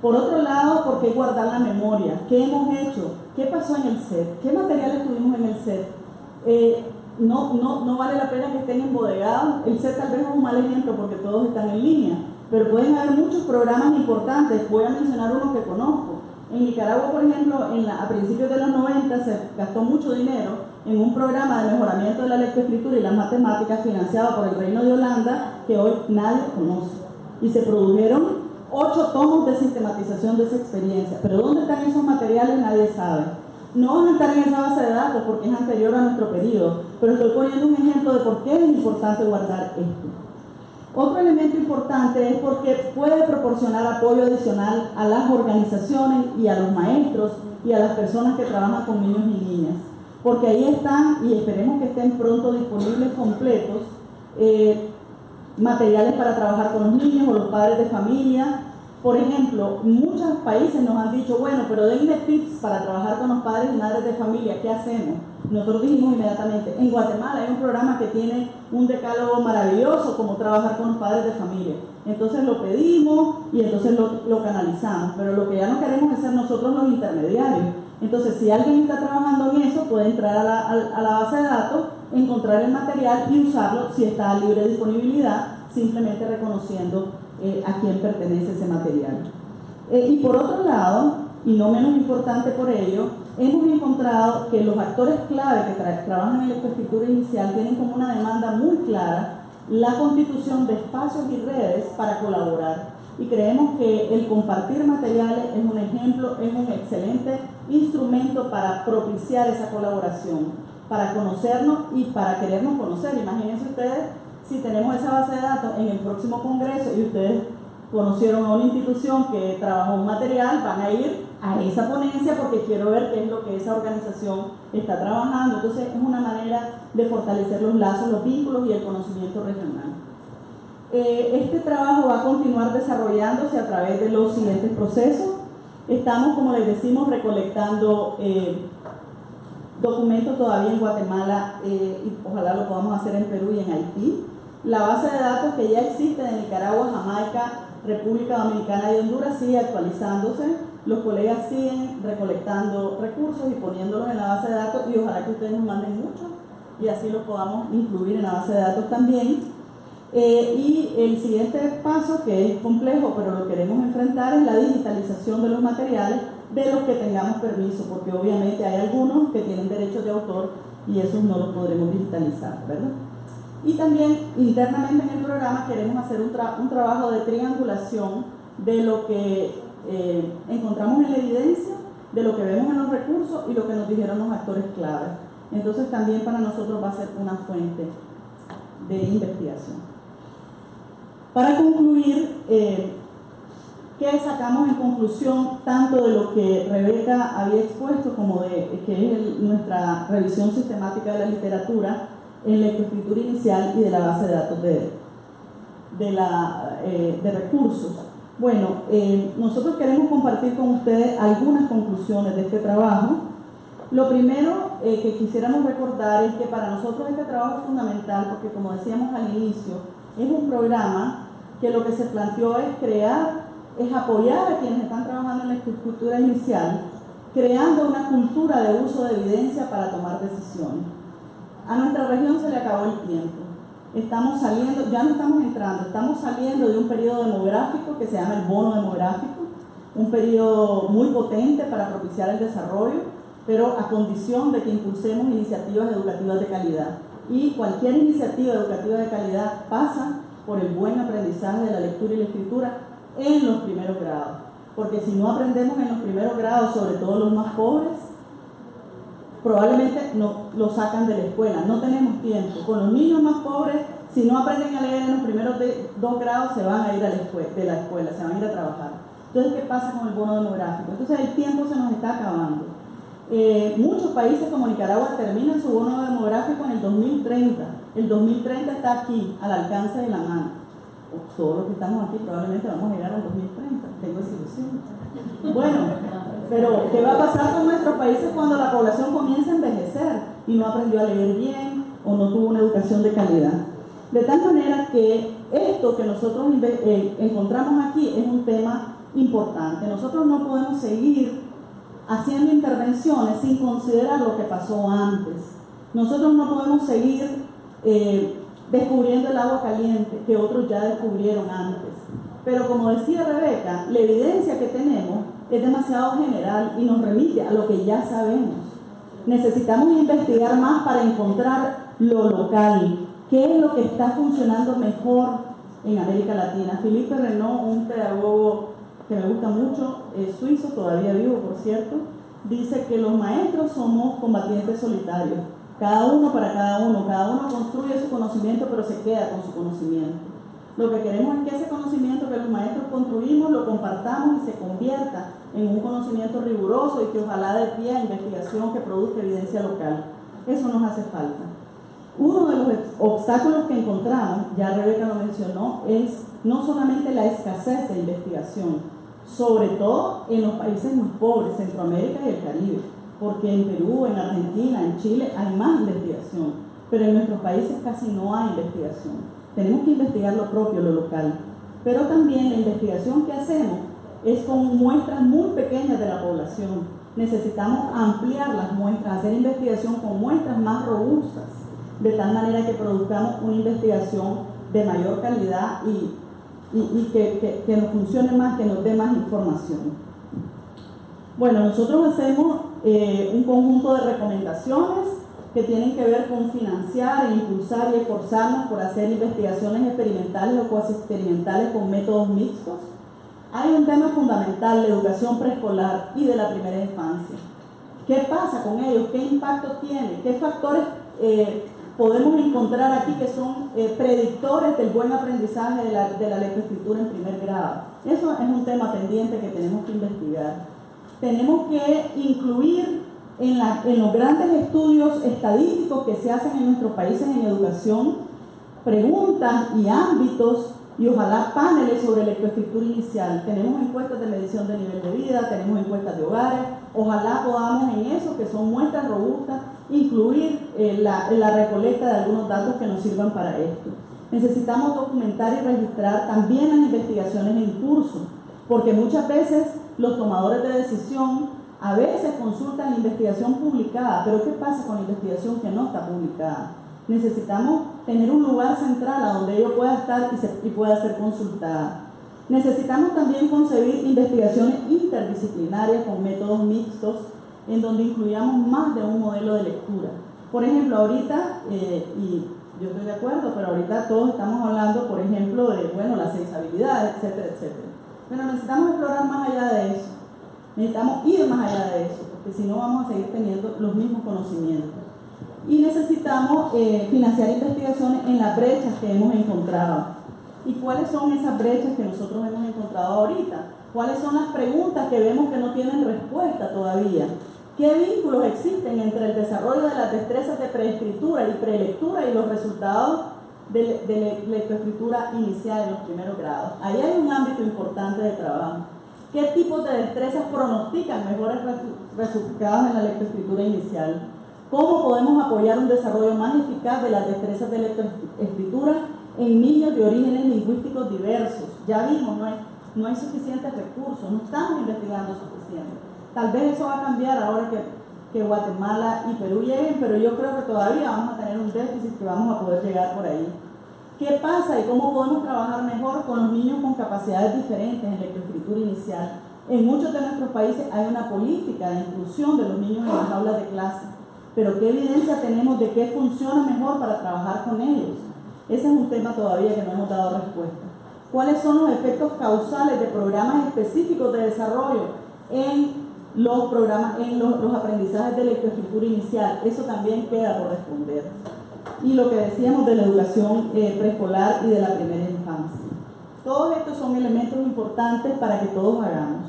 Por otro lado, ¿por qué guardar la memoria? ¿Qué hemos hecho? ¿Qué pasó en el set? ¿Qué materiales tuvimos en el set? No vale la pena que estén embodegados. El set tal vez es un mal ejemplo porque todos están en línea, pero pueden haber muchos programas importantes. Voy a mencionar uno que conozco. En Nicaragua, por ejemplo, a principios de los 90 se gastó mucho dinero en un programa de mejoramiento de la lectoescritura y las matemáticas financiado por el Reino de Holanda que hoy nadie conoce. Y se produjeron 8 tomos de sistematización de esa experiencia. Pero ¿dónde están esos materiales? Nadie sabe. No van a estar en esa base de datos porque es anterior a nuestro periodo, pero estoy poniendo un ejemplo de por qué es importante guardar esto. Otro elemento importante es porque puede proporcionar apoyo adicional a las organizaciones y a los maestros y a las personas que trabajan con niños y niñas, porque ahí están, y esperemos que estén pronto disponibles completos, materiales para trabajar con los niños o los padres de familia. Por ejemplo, muchos países nos han dicho, bueno, pero denme tips para trabajar con los padres y madres de familia, ¿qué hacemos? Nosotros dijimos inmediatamente, en Guatemala hay un programa que tiene un decálogo maravilloso, como trabajar con los padres de familia. Entonces lo pedimos y entonces lo canalizamos, pero lo que ya no queremos es ser nosotros los intermediarios. Entonces, si alguien está trabajando en eso, puede entrar a la base de datos, encontrar el material y usarlo si está a libre disponibilidad, simplemente reconociendo a quién pertenece ese material. Y por otro lado, y no menos importante por ello, hemos encontrado que los actores clave que trabajan en la lectoescritura inicial tienen como una demanda muy clara la constitución de espacios y redes para colaborar. Y creemos que el compartir materiales es un ejemplo, es un excelente instrumento para propiciar esa colaboración, para conocernos y para querernos conocer. Imagínense ustedes, si tenemos esa base de datos en el próximo congreso y ustedes conocieron a una institución que trabajó un material, van a ir a esa ponencia porque quiero ver qué es lo que esa organización está trabajando. Entonces es una manera de fortalecer los lazos, los vínculos y el conocimiento regional. Este trabajo va a continuar desarrollándose a través de los siguientes procesos. Estamos, como les decimos, recolectando documentos todavía en Guatemala y ojalá lo podamos hacer en Perú y en Haití. La base de datos que ya existe de Nicaragua, Jamaica, República Dominicana y Honduras sigue actualizándose. Los colegas siguen recolectando recursos y poniéndolos en la base de datos y ojalá que ustedes nos manden mucho y así los podamos incluir en la base de datos también. Y el siguiente paso, que es complejo pero lo queremos enfrentar, es la digitalización de los materiales de los que tengamos permiso, porque obviamente hay algunos que tienen derechos de autor y esos no los podremos digitalizar, ¿verdad? Y también internamente en el programa queremos hacer un trabajo de triangulación de lo que encontramos en la evidencia, de lo que vemos en los recursos y lo que nos dijeron los actores clave. Entonces también para nosotros va a ser una fuente de investigación. Para concluir, ¿qué sacamos en conclusión tanto de lo que Rebeca había expuesto como de que es nuestra revisión sistemática de la literatura en lectoescritura inicial y de la base de datos de recursos? Bueno, nosotros queremos compartir con ustedes algunas conclusiones de este trabajo. Lo primero que quisiéramos recordar es que para nosotros este trabajo es fundamental porque, como decíamos al inicio, es un programa que lo que se planteó es apoyar a quienes están trabajando en la lectoescritura inicial creando una cultura de uso de evidencia para tomar decisiones. A nuestra región se le acabó el tiempo. Estamos saliendo, ya no estamos entrando, estamos saliendo de un periodo demográfico que se llama el bono demográfico, un periodo muy potente para propiciar el desarrollo, pero a condición de que impulsemos iniciativas educativas de calidad. Y cualquier iniciativa educativa de calidad pasa por el buen aprendizaje de la lectura y la escritura en los primeros grados. Porque si no aprendemos en los primeros grados, sobre todo los más pobres, probablemente no lo sacan de la escuela. No tenemos tiempo. Con los niños más pobres, si no aprenden a leer en los primeros 2 grados, se van a ir de la escuela, se van a ir a trabajar. Entonces, ¿qué pasa con el bono demográfico? Entonces, el tiempo se nos está acabando. Muchos países como Nicaragua terminan su bono demográfico en el 2030. El 2030 está aquí, al alcance de la mano. Todos los que estamos aquí probablemente vamos a llegar al 2030. Tengo esa ilusión. Bueno, pero ¿qué va a pasar con nuestros países cuando la población comience a envejecer y no aprendió a leer bien o no tuvo una educación de calidad? De tal manera que esto que nosotros encontramos aquí es un tema importante. Nosotros no podemos seguir haciendo intervenciones sin considerar lo que pasó antes. Nosotros no podemos seguir descubriendo el agua caliente que otros ya descubrieron antes. Pero como decía Rebeca, la evidencia que tenemos es demasiado general y nos remite a lo que ya sabemos. Necesitamos investigar más para encontrar lo local, qué es lo que está funcionando mejor en América Latina. Philippe Renaud, un pedagogo que me gusta mucho, suizo, todavía vivo por cierto, dice que los maestros somos combatientes solitarios, cada uno para cada uno construye su conocimiento pero se queda con su conocimiento. Lo que queremos es que ese conocimiento que los maestros construimos lo compartamos y se convierta en un conocimiento riguroso y que ojalá dé pie a investigación que produzca evidencia local. Eso nos hace falta. Uno de los obstáculos que encontramos, ya Rebeca lo mencionó, es no solamente la escasez de investigación, sobre todo en los países más pobres, Centroamérica y el Caribe, porque en Perú, en Argentina, en Chile hay más investigación, pero en nuestros países casi no hay investigación. Tenemos que investigar lo propio, lo local, pero también la investigación que hacemos es con muestras muy pequeñas de la población. Necesitamos ampliar las muestras, hacer investigación con muestras más robustas, de tal manera que produzcamos una investigación de mayor calidad y que nos funcione más, que nos dé más información. Bueno, nosotros hacemos un conjunto de recomendaciones que tienen que ver con financiar e impulsar y esforzarnos por hacer investigaciones experimentales o cuasi experimentales con métodos mixtos. Hay un tema fundamental, la educación preescolar y de la primera infancia. ¿Qué pasa con ellos? ¿Qué impacto tiene? ¿Qué factores podemos encontrar aquí que son predictores del buen aprendizaje de la lectoescritura en primer grado? Eso es un tema pendiente que tenemos que investigar. Tenemos que incluir en los grandes estudios estadísticos que se hacen en nuestros países en educación preguntas y ámbitos y ojalá paneles sobre lectoescritura inicial. Tenemos encuestas de medición de nivel de vida, tenemos encuestas de hogares, ojalá podamos en eso, que son muestras robustas, incluir la recolecta de algunos datos que nos sirvan para esto. Necesitamos documentar y registrar también las investigaciones en curso, porque muchas veces los tomadores de decisión a veces consultan la investigación publicada, pero ¿qué pasa con la investigación que no está publicada? Necesitamos tener un lugar central a donde ello pueda estar y pueda ser consultada. Necesitamos también concebir investigaciones interdisciplinarias con métodos mixtos en donde incluyamos más de un modelo de lectura. Por ejemplo, ahorita, y yo estoy de acuerdo, pero ahorita todos estamos hablando, por ejemplo, de las 6 habilidades, etcétera, etcétera. Pero necesitamos explorar más allá de eso. Necesitamos ir más allá de eso, porque si no vamos a seguir teniendo los mismos conocimientos. Y necesitamos financiar investigaciones en las brechas que hemos encontrado. ¿Y cuáles son esas brechas que nosotros hemos encontrado ahorita? ¿Cuáles son las preguntas que vemos que no tienen respuesta todavía? ¿Qué vínculos existen entre el desarrollo de las destrezas de preescritura y prelectura y los resultados de lectoescritura inicial en los primeros grados? Ahí hay un ámbito importante de trabajo. ¿Qué tipos de destrezas pronostican mejores resultados en la lectoescritura inicial? ¿Cómo podemos apoyar un desarrollo más eficaz de las destrezas de lectoescritura en niños de orígenes lingüísticos diversos? Ya vimos, no hay suficientes recursos, no estamos investigando suficiente. Tal vez eso va a cambiar ahora que Guatemala y Perú lleguen, pero yo creo que todavía vamos a tener un déficit que vamos a poder llegar por ahí. ¿Qué pasa y cómo podemos trabajar mejor con los niños con capacidades diferentes en lectoescritura inicial? En muchos de nuestros países hay una política de inclusión de los niños en las aulas de clase, pero ¿qué evidencia tenemos de qué funciona mejor para trabajar con ellos? Ese es un tema todavía que no hemos dado respuesta. ¿Cuáles son los efectos causales de programas específicos de desarrollo en los programas, en los aprendizajes de lectoescritura inicial? Eso también queda por responder. Y lo que decíamos de la educación preescolar y de la primera infancia. Todos estos son elementos importantes para que todos hagamos.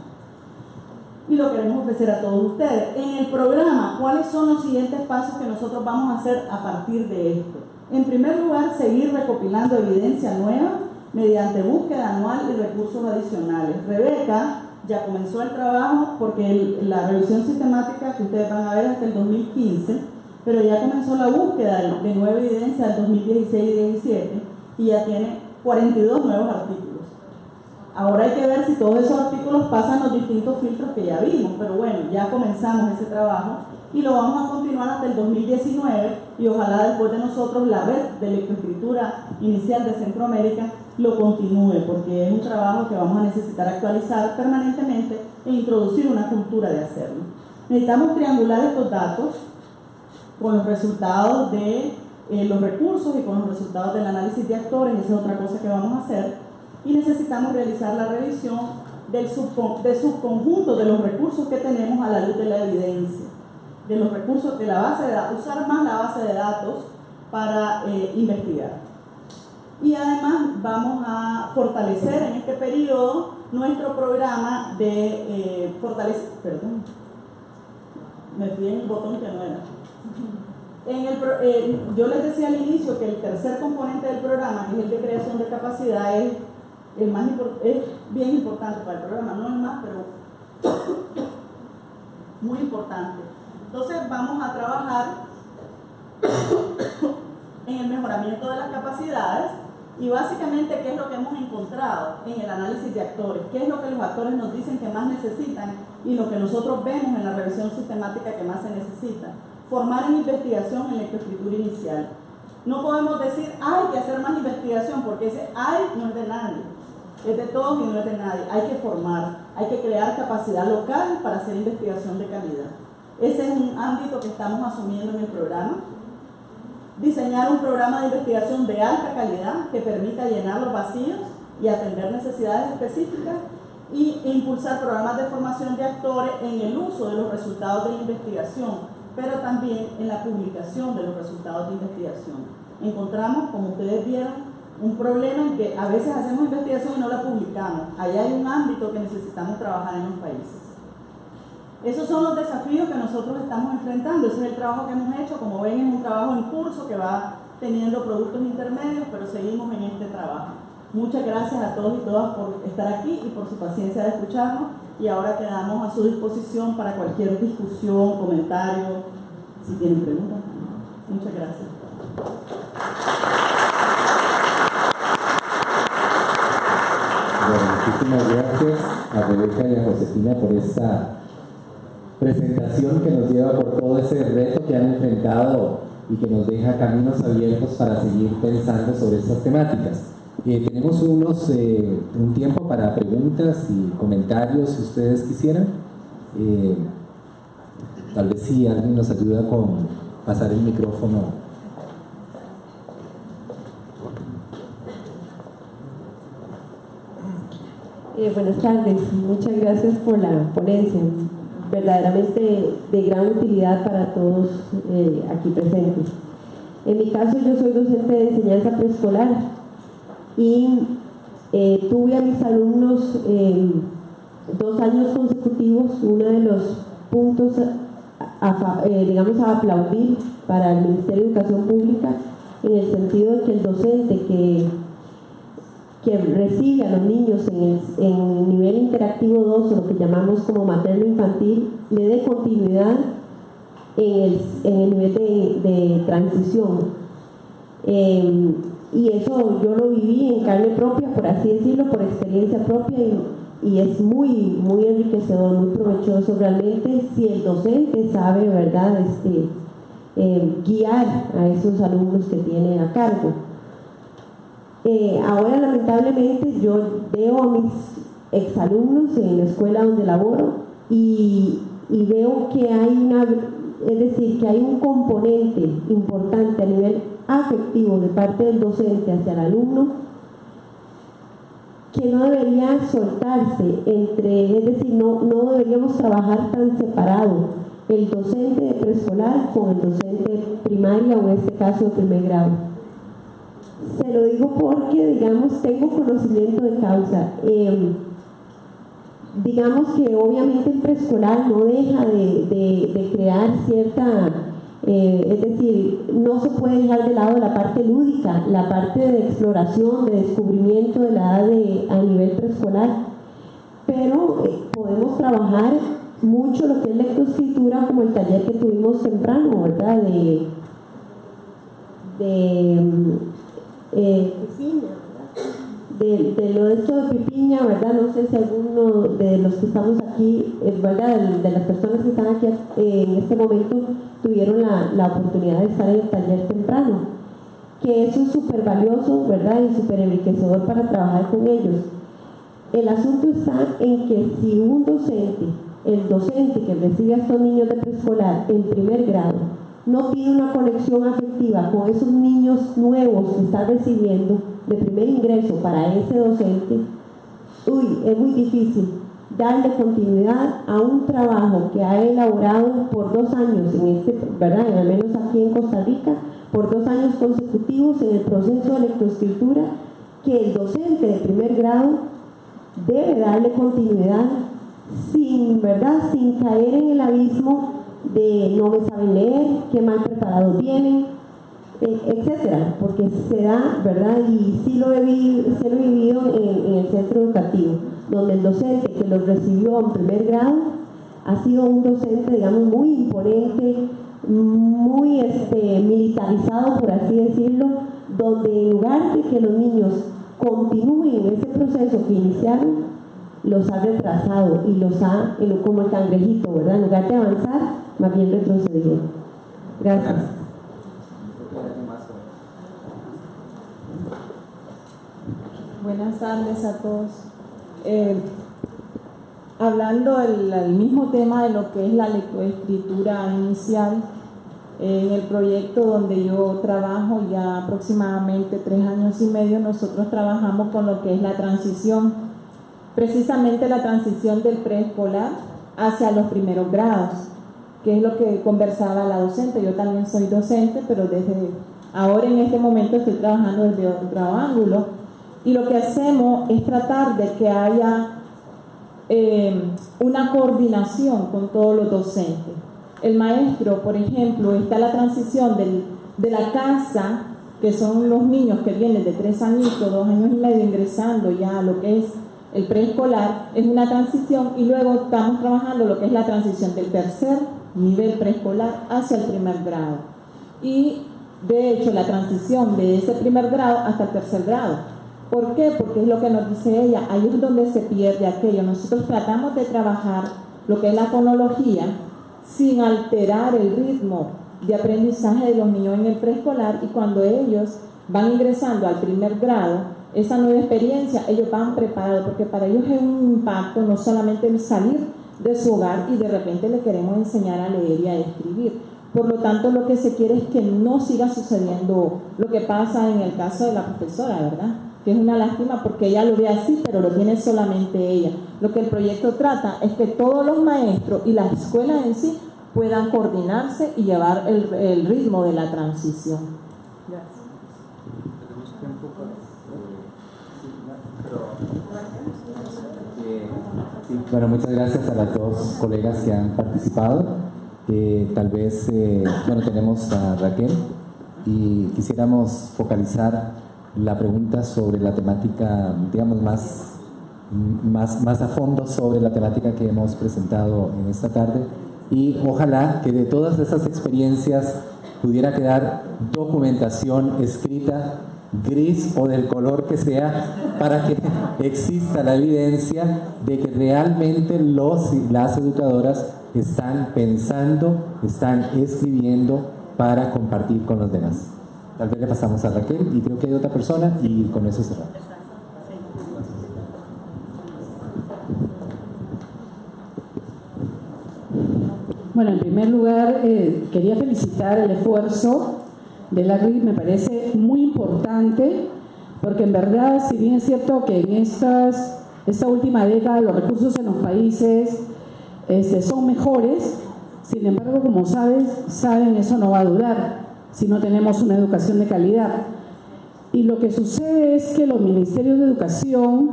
Y lo queremos ofrecer a todos ustedes. En el programa, ¿cuáles son los siguientes pasos que nosotros vamos a hacer a partir de esto? En primer lugar, seguir recopilando evidencia nueva mediante búsqueda anual y recursos adicionales. Rebeca ya comenzó el trabajo porque la revisión sistemática que ustedes van a ver hasta el 2015, pero ya comenzó la búsqueda de nueva evidencia del 2016 y 2017 y ya tiene 42 nuevos artículos. Ahora hay que ver si todos esos artículos pasan los distintos filtros que ya vimos, pero bueno, ya comenzamos ese trabajo y lo vamos a continuar hasta el 2019 y ojalá después de nosotros la red de lectoescritura inicial de Centroamérica lo continúe, porque es un trabajo que vamos a necesitar actualizar permanentemente e introducir una cultura de hacerlo. Necesitamos triangular estos datos con los resultados de los recursos y con los resultados del análisis de actores, esa es otra cosa que vamos a hacer, y necesitamos realizar la revisión del subconjunto de los recursos que tenemos a la luz de la evidencia, de los recursos de la base de datos, usar más la base de datos para investigar. Y además vamos a fortalecer en este periodo nuestro programa de fortalecer, perdón, me fui en el botón que no era. Yo les decía al inicio que el tercer componente del programa, que es el de creación de capacidad, es bien importante para el programa, no es más, pero muy importante. Entonces vamos a trabajar en el mejoramiento de las capacidades y básicamente qué es lo que hemos encontrado en el análisis de actores, qué es lo que los actores nos dicen que más necesitan y lo que nosotros vemos en la revisión sistemática que más se necesita. Formar en investigación en lectoescritura inicial. No podemos decir hay que hacer más investigación porque ese hay no es de nadie, es de todos y no es de nadie. Hay que formar, hay que crear capacidad local para hacer investigación de calidad. Ese es un ámbito que estamos asumiendo en el programa. Diseñar un programa de investigación de alta calidad que permita llenar los vacíos y atender necesidades específicas y impulsar programas de formación de actores en el uso de los resultados de la investigación, pero también en la publicación de los resultados de investigación. Encontramos, como ustedes vieron, un problema en que a veces hacemos investigación y no la publicamos. Ahí hay un ámbito que necesitamos trabajar en los países. Esos son los desafíos que nosotros estamos enfrentando. Ese es el trabajo que hemos hecho. Como ven, es un trabajo en curso que va teniendo productos intermedios, pero seguimos en este trabajo. Muchas gracias a todos y todas por estar aquí y por su paciencia de escucharnos. Y ahora quedamos a su disposición para cualquier discusión, comentario, si tienen preguntas. Muchas gracias. Bueno, muchísimas gracias a Rebeca y a Josefina por esta presentación que nos lleva por todo ese reto que han enfrentado y que nos deja caminos abiertos para seguir pensando sobre estas temáticas. Tenemos un tiempo para preguntas y comentarios si ustedes quisieran. Tal vez si alguien nos ayuda con pasar el micrófono. Buenas tardes, muchas gracias por la ponencia, verdaderamente de gran utilidad para todos aquí presentes. En mi caso, yo soy docente de enseñanza preescolar y tuve a mis alumnos 2 años consecutivos. Uno de los puntos digamos a aplaudir para el Ministerio de Educación Pública, en el sentido de que el docente que recibe a los niños en nivel interactivo 2, o lo que llamamos como materno infantil, le dé continuidad en el nivel de transición. Y eso yo lo viví en carne propia, por así decirlo, por experiencia propia, y es muy enriquecedor, muy provechoso realmente si el docente sabe, ¿verdad?, guiar a esos alumnos que tiene a cargo. Ahora lamentablemente yo veo a mis exalumnos en la escuela donde laboro y veo que hay que hay un componente importante a nivel afectivo de parte del docente hacia el alumno que no debería soltarse no deberíamos trabajar tan separado el docente de preescolar con el docente de primaria o en este caso de primer grado. Se lo digo porque, digamos, tengo conocimiento de causa. Digamos que obviamente el preescolar no deja de crear cierta, es decir, no se puede dejar de lado la parte lúdica, la parte de exploración, de descubrimiento de la edad a nivel preescolar, pero podemos trabajar mucho lo que es lectoescritura, como el taller que tuvimos temprano, ¿verdad? De lo de esto de pipiña, ¿verdad? No sé si alguno de los que estamos aquí, ¿verdad?, de las personas que están aquí en este momento tuvieron la oportunidad de estar en el taller temprano, que eso es súper valioso, ¿verdad?, y súper enriquecedor para trabajar con ellos. El asunto está en que si un docente, el docente que recibe a estos niños de preescolar en primer grado, no tiene una conexión afectiva con esos niños nuevos que está recibiendo de primer ingreso para ese docente, es muy difícil darle continuidad a un trabajo que ha elaborado por 2 años, ¿verdad?, al menos aquí en Costa Rica, por 2 años consecutivos en el proceso de lectoescritura, que el docente de primer grado debe darle continuidad sin caer en el abismo de no me saben leer, qué mal preparados vienen, etcétera, porque se da, ¿verdad? Y sí lo he vivido en el centro educativo, donde el docente que los recibió en primer grado ha sido un docente, digamos, muy imponente, muy militarizado, por así decirlo, donde en lugar de que los niños continúen en ese proceso que iniciaron, los ha retrasado y los ha, como el cangrejito, ¿verdad?, en lugar de avanzar, más bien retrocedido. Gracias. Buenas tardes a todos. Hablando del mismo tema de lo que es la lectoescritura inicial, en el proyecto donde yo trabajo ya aproximadamente 3 años y medio, nosotros trabajamos con lo que es la transición, precisamente la transición del preescolar hacia los primeros grados, que es lo que conversaba la docente. Yo también soy docente, pero desde ahora en este momento estoy trabajando desde otro ángulo, y lo que hacemos es tratar de que haya una coordinación con todos los docentes. El maestro, por ejemplo, está la transición de la casa, que son los niños que vienen de 3 añitos, 2 años y medio, ingresando ya a lo que es el preescolar, es una transición, y luego estamos trabajando lo que es la transición del tercer nivel preescolar hacia el primer grado. Y de hecho la transición de ese primer grado hasta el tercer grado. ¿Por qué? Porque es lo que nos dice ella, ahí es donde se pierde aquello. Nosotros tratamos de trabajar lo que es la fonología sin alterar el ritmo de aprendizaje de los niños en el preescolar, y cuando ellos van ingresando al primer grado, esa nueva experiencia, ellos van preparados, porque para ellos es un impacto no solamente el salir de su hogar y de repente le queremos enseñar a leer y a escribir. Por lo tanto, lo que se quiere es que no siga sucediendo lo que pasa en el caso de la profesora, ¿verdad?, que es una lástima porque ella lo ve así, pero lo tiene solamente ella. Lo que el proyecto trata es que todos los maestros y las escuelas en sí puedan coordinarse y llevar el ritmo de la transición. Gracias. Tenemos tiempo para... Bueno, muchas gracias a las 2 colegas que han participado. Tal vez, tenemos a Raquel y quisiéramos focalizar la pregunta sobre la temática, digamos, más a fondo sobre la temática que hemos presentado en esta tarde, y ojalá que de todas esas experiencias pudiera quedar documentación escrita gris o del color que sea, para que exista la evidencia de que realmente los y las educadoras están pensando, están escribiendo para compartir con los demás. Tal vez le pasamos a Raquel y creo que hay otra persona y con eso cerramos. Bueno, en primer lugar, quería felicitar el esfuerzo de la RID, me parece muy importante, porque en verdad, si bien es cierto que en esta última década los recursos en los países son mejores, sin embargo, como saben, eso no va a durar si no tenemos una educación de calidad. Y lo que sucede es que los ministerios de educación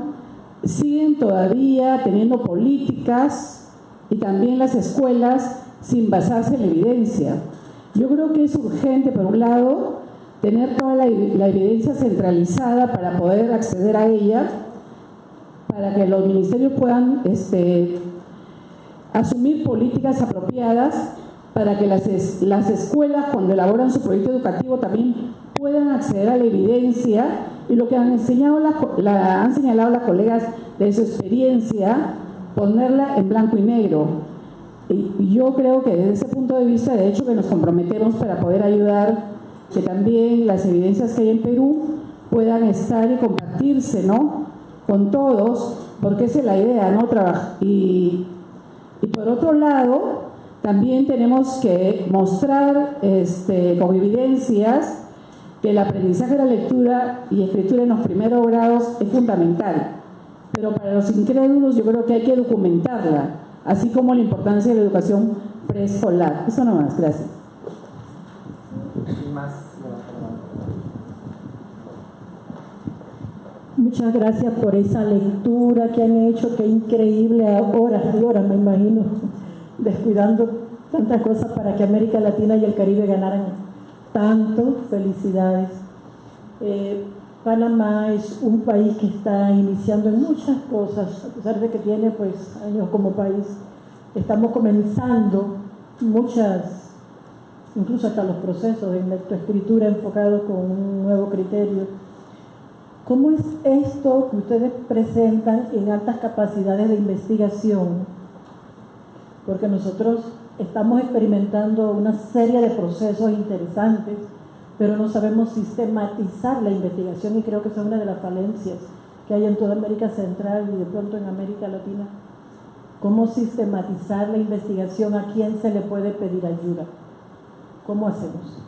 siguen todavía teniendo políticas y también las escuelas sin basarse en la evidencia. Yo creo que es urgente, por un lado, tener toda la evidencia centralizada para poder acceder a ella, para que los ministerios puedan asumir políticas apropiadas, para que las escuelas, cuando elaboran su proyecto educativo, también puedan acceder a la evidencia y lo que han señalado las colegas de su experiencia, ponerla en blanco y negro. Y yo creo que desde ese punto de vista, de hecho, que nos comprometemos para poder ayudar que también las evidencias que hay en Perú puedan estar y compartirse, ¿no?, con todos, porque esa es la idea, ¿no? Y por otro lado, también tenemos que mostrar con evidencias que el aprendizaje de la lectura y escritura en los primeros grados es fundamental. Pero para los incrédulos yo creo que hay que documentarla, así como la importancia de la educación preescolar. Eso nomás, gracias. Muchas gracias por esa lectura que han hecho, qué increíble, horas y horas me imagino, descuidando tantas cosas para que América Latina y el Caribe ganaran tanto. Felicidades. Panamá es un país que está iniciando en muchas cosas, a pesar de que tiene pues años como país. Estamos comenzando muchas, incluso hasta los procesos de lectoescritura enfocados con un nuevo criterio. ¿Cómo es esto que ustedes presentan en altas capacidades de investigación? Porque nosotros estamos experimentando una serie de procesos interesantes, pero no sabemos sistematizar la investigación, y creo que esa es una de las falencias que hay en toda América Central y de pronto en América Latina. ¿Cómo sistematizar la investigación? ¿A quién se le puede pedir ayuda? ¿Cómo hacemos?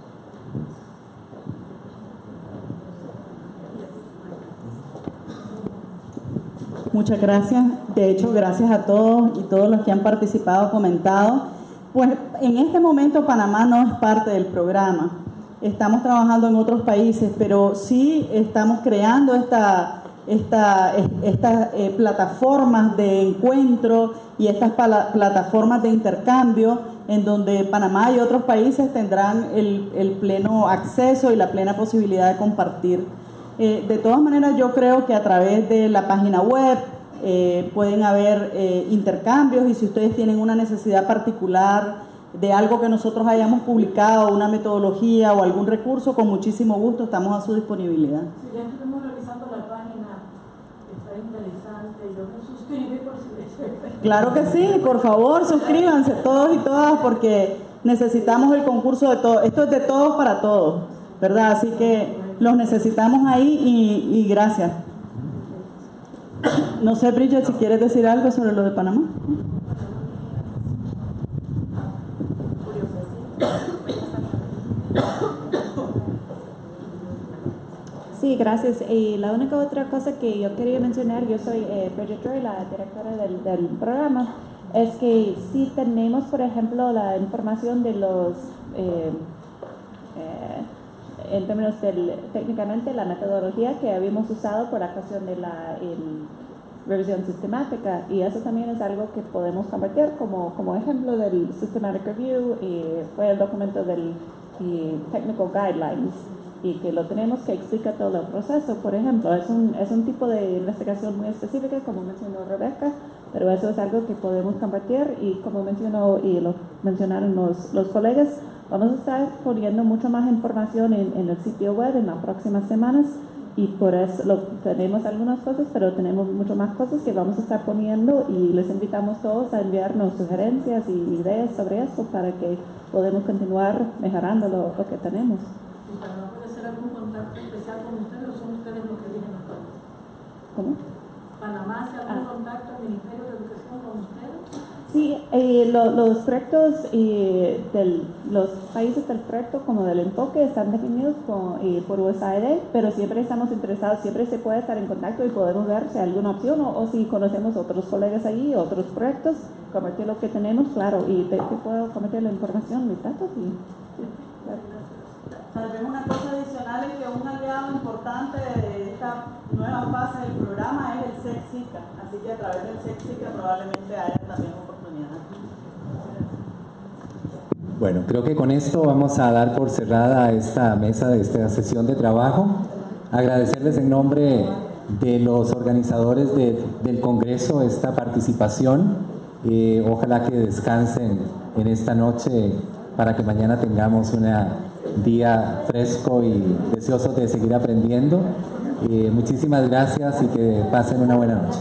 Muchas gracias. De hecho, gracias a todos y todos los que han participado, comentado. Pues en este momento Panamá no es parte del programa. Estamos trabajando en otros países, pero sí estamos creando estas plataformas de encuentro y estas plataformas de intercambio en donde Panamá y otros países tendrán el pleno acceso y la plena posibilidad de compartir. De todas maneras, yo creo que a través de la página web pueden haber intercambios, y si ustedes tienen una necesidad particular de algo que nosotros hayamos publicado, una metodología o algún recurso, con muchísimo gusto estamos a su disponibilidad. Sí, ya estuvimos revisando la página, está interesante, yo me suscribí por si les... Claro que sí, por favor, suscríbanse todos y todas, porque necesitamos el concurso de todos. Esto es de todos para todos, ¿verdad? Así que los necesitamos ahí y gracias. No sé, Bridget, si quieres decir algo sobre lo de Panamá. Sí, gracias. Y la única otra cosa que yo quería mencionar, yo soy Bridget Roy, la directora del programa, es que sí tenemos, por ejemplo, la información de los, en términos técnicamente, la metodología que habíamos usado por la cuestión de la revisión sistemática, y eso también es algo que podemos compartir como ejemplo del Systematic Review, y fue el documento del Technical Guidelines, y que lo tenemos, que explica todo el proceso. Por ejemplo, es un tipo de investigación muy específica, como mencionó Rebeca, pero eso es algo que podemos compartir, y como mencionó y lo mencionaron los colegas, Vamos a estar poniendo mucho más información en el sitio web en las próximas semanas y por eso tenemos algunas cosas, pero tenemos mucho más cosas que vamos a estar poniendo y les invitamos todos a enviarnos sugerencias y ideas sobre eso para que podamos continuar mejorando lo que tenemos. ¿Y Panamá puede hacer algún contacto especial con ustedes o son ustedes los que eligen a todos? ¿Cómo? ¿Panamá hace algún contacto al Ministerio de Educación con ustedes? Sí, los proyectos los países del proyecto como del enfoque están definidos por USAID, pero siempre estamos interesados, siempre se puede estar en contacto y podemos ver si hay alguna opción o si conocemos otros colegas allí, otros proyectos, compartir lo que tenemos, claro, y te puedo compartir la información, mis datos y... Tal vez una cosa adicional es que un aliado importante de esta nueva fase del programa es el SECSICA, así que a través del SECSICA probablemente haya también oportunidades. Bueno, creo que con esto vamos a dar por cerrada esta mesa de esta sesión de trabajo. Agradecerles en nombre de los organizadores del Congreso esta participación. Ojalá que descansen en esta noche para que mañana tengamos un día fresco y deseosos de seguir aprendiendo. Muchísimas gracias y que pasen una buena noche.